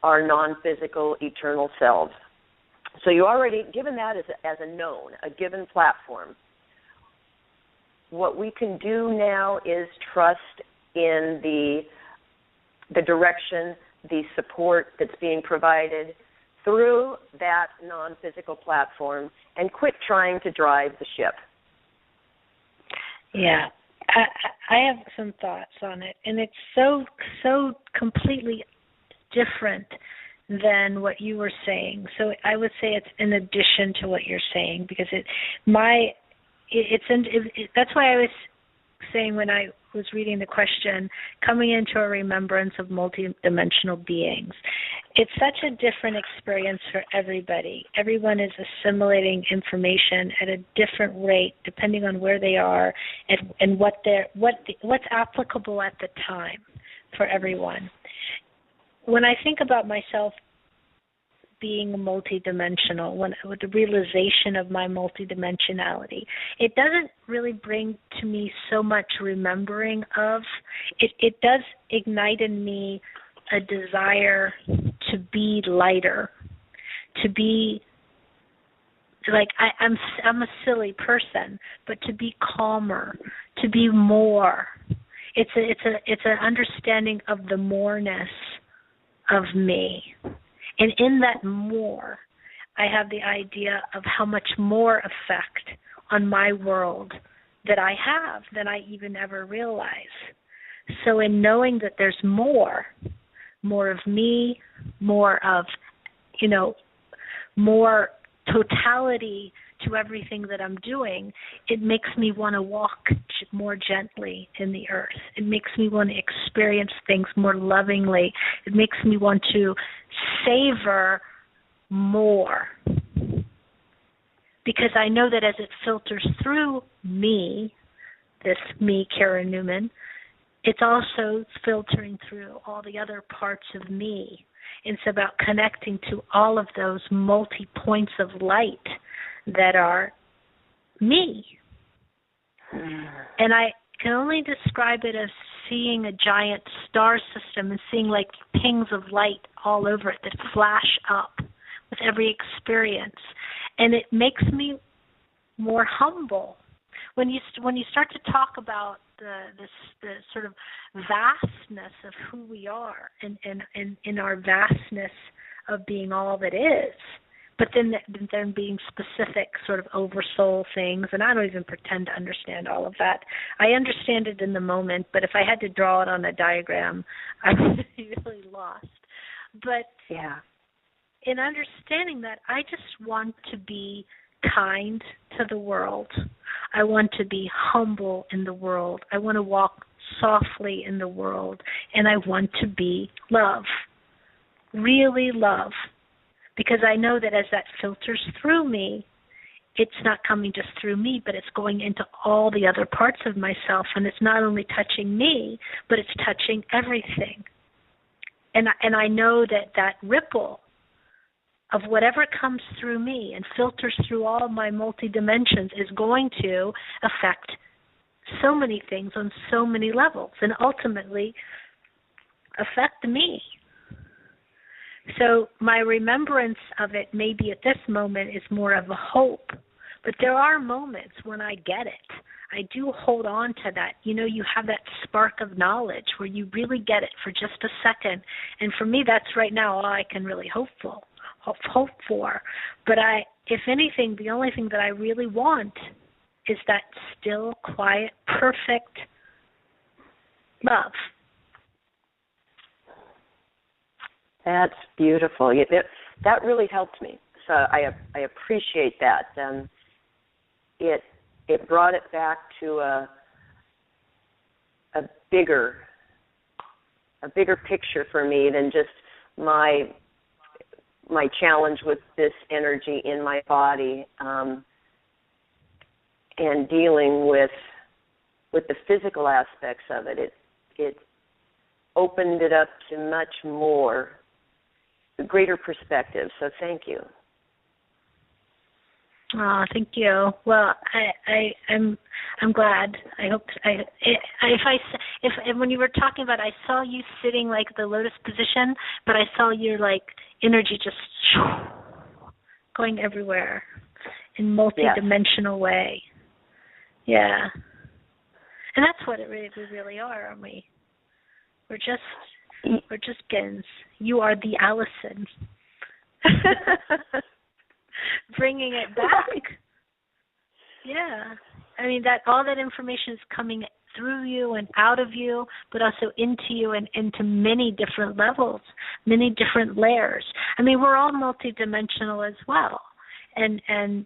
our non-physical eternal selves. So you already, given that as a known, a given platform, what we can do now is trust in the direction, the support that's being provided through that non-physical platform, and quit trying to drive the ship. Yeah, I have some thoughts on it, and it's so completely different than what you were saying. So I would say it's in addition to what you're saying, because that's why I was saying when I was reading the question, coming into a remembrance of multidimensional beings. It's such a different experience for everybody. Everyone is assimilating information at a different rate depending on where they are and what's applicable at the time for everyone. When I think about myself being multidimensional, with the realization of my multidimensionality, it doesn't really bring to me so much remembering of. It does ignite in me a desire to be lighter, to be like I'm a silly person, but to be calmer, to be more. It's an understanding of the moreness of me. And in that more, I have the idea of how much more effect on my world that I have than I even ever realize. So in knowing that there's more of me, more of, more totality to everything that I'm doing, it makes me want to walk more gently in the earth. It makes me want to experience things more lovingly. It makes me want to savor more. Because I know that as it filters through me, this me, Karen Neumann, it's also filtering through all the other parts of me. It's about connecting to all of those multi-points of light that are me. And I can only describe it as seeing a giant star system and seeing like pings of light all over it that flash up with every experience. And it makes me more humble. When you start to talk about the sort of vastness of who we are and in our vastness of being all that is, but then being specific sort of oversoul things, and I don't even pretend to understand all of that. I understand it in the moment, but if I had to draw it on a diagram, I would be really lost. But yeah, in understanding that, I just want to be kind to the world. I want to be humble in the world. I want to walk softly in the world, and I want to be love, really love. Because I know that as that filters through me, it's not coming just through me, but it's going into all the other parts of myself. And it's not only touching me, but it's touching everything. And I know that ripple of whatever comes through me and filters through all my multi-dimensions is going to affect so many things on so many levels and ultimately affect me. So my remembrance of it maybe at this moment is more of a hope, but there are moments when I get it. I do hold on to that. You have that spark of knowledge where you really get it for just a second. And for me, that's right now all I can really hope for. But if anything, the only thing that I really want is that still, quiet, perfect love. That's beautiful. That really helped me. So I appreciate that. It brought it back to a bigger picture for me than just my challenge with this energy in my body, and dealing with the physical aspects of it. It opened it up to much more, a greater perspective. So thank you. Oh, thank you. Well, I'm glad. I hope if when you were talking about, I saw you sitting like the lotus position, but I saw your like energy just going everywhere in multi-dimensional way. Yeah, and that's what we really are, aren't we? We're just Gins. You are the Allison. Bringing it back. Right. Yeah. I mean, that all that information is coming through you and out of you, but also into you and into many different levels, many different layers. I mean, we're all multidimensional as well. And as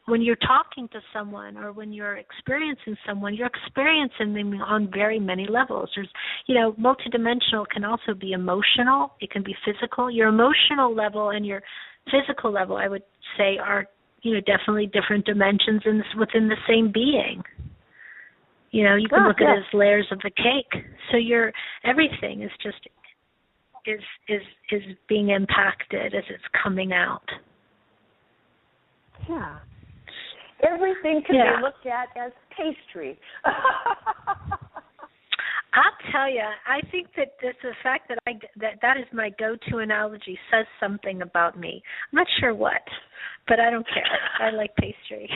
when you're talking to someone or when you're experiencing someone, you're experiencing them on very many levels. There's, multidimensional can also be emotional. It can be physical. Your emotional level and your physical level, I would say, are, definitely different dimensions within the same being. You can look at it as layers of the cake. So everything is just is being impacted as it's coming out. Yeah. Everything can be looked at as pastry. I'll tell you, I think that the fact that is my go-to analogy says something about me. I'm not sure what, but I don't care. I like pastry.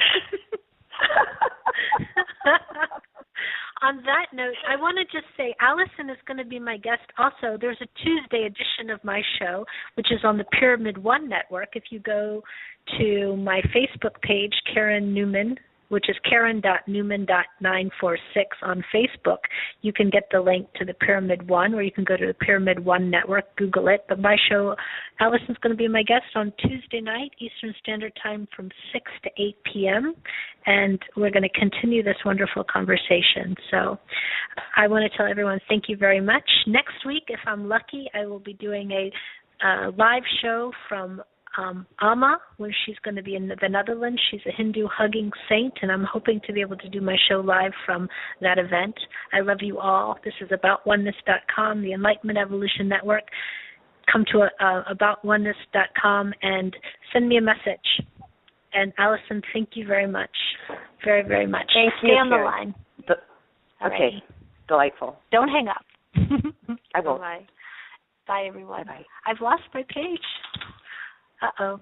On that note, I want to just say Allison is going to be my guest also. There's a Tuesday edition of my show, which is on the Pyramid One Network. If you go to my Facebook page, Karen Neumann, which is Karen.Neumann.946 on Facebook, you can get the link to the Pyramid One, or you can go to the Pyramid One Network, Google it. But my show, Allison's going to be my guest on Tuesday night, Eastern Standard Time from 6 to 8 p.m., and we're going to continue this wonderful conversation. So I want to tell everyone thank you very much. Next week, if I'm lucky, I will be doing a live show from Amma, where she's going to be in the Netherlands. She's a Hindu hugging saint, and I'm hoping to be able to do my show live from that event. I love you all. This is aboutOneness.com, the Enlightenment Evolution Network. Come to aboutOneness.com and send me a message. And Allison, thank you very much, very, very much. Thank you. Stay on the line. Okay, delightful. Don't hang up. I won't. Bye. Bye, everyone. Bye-bye. I've lost my page. Uh-oh.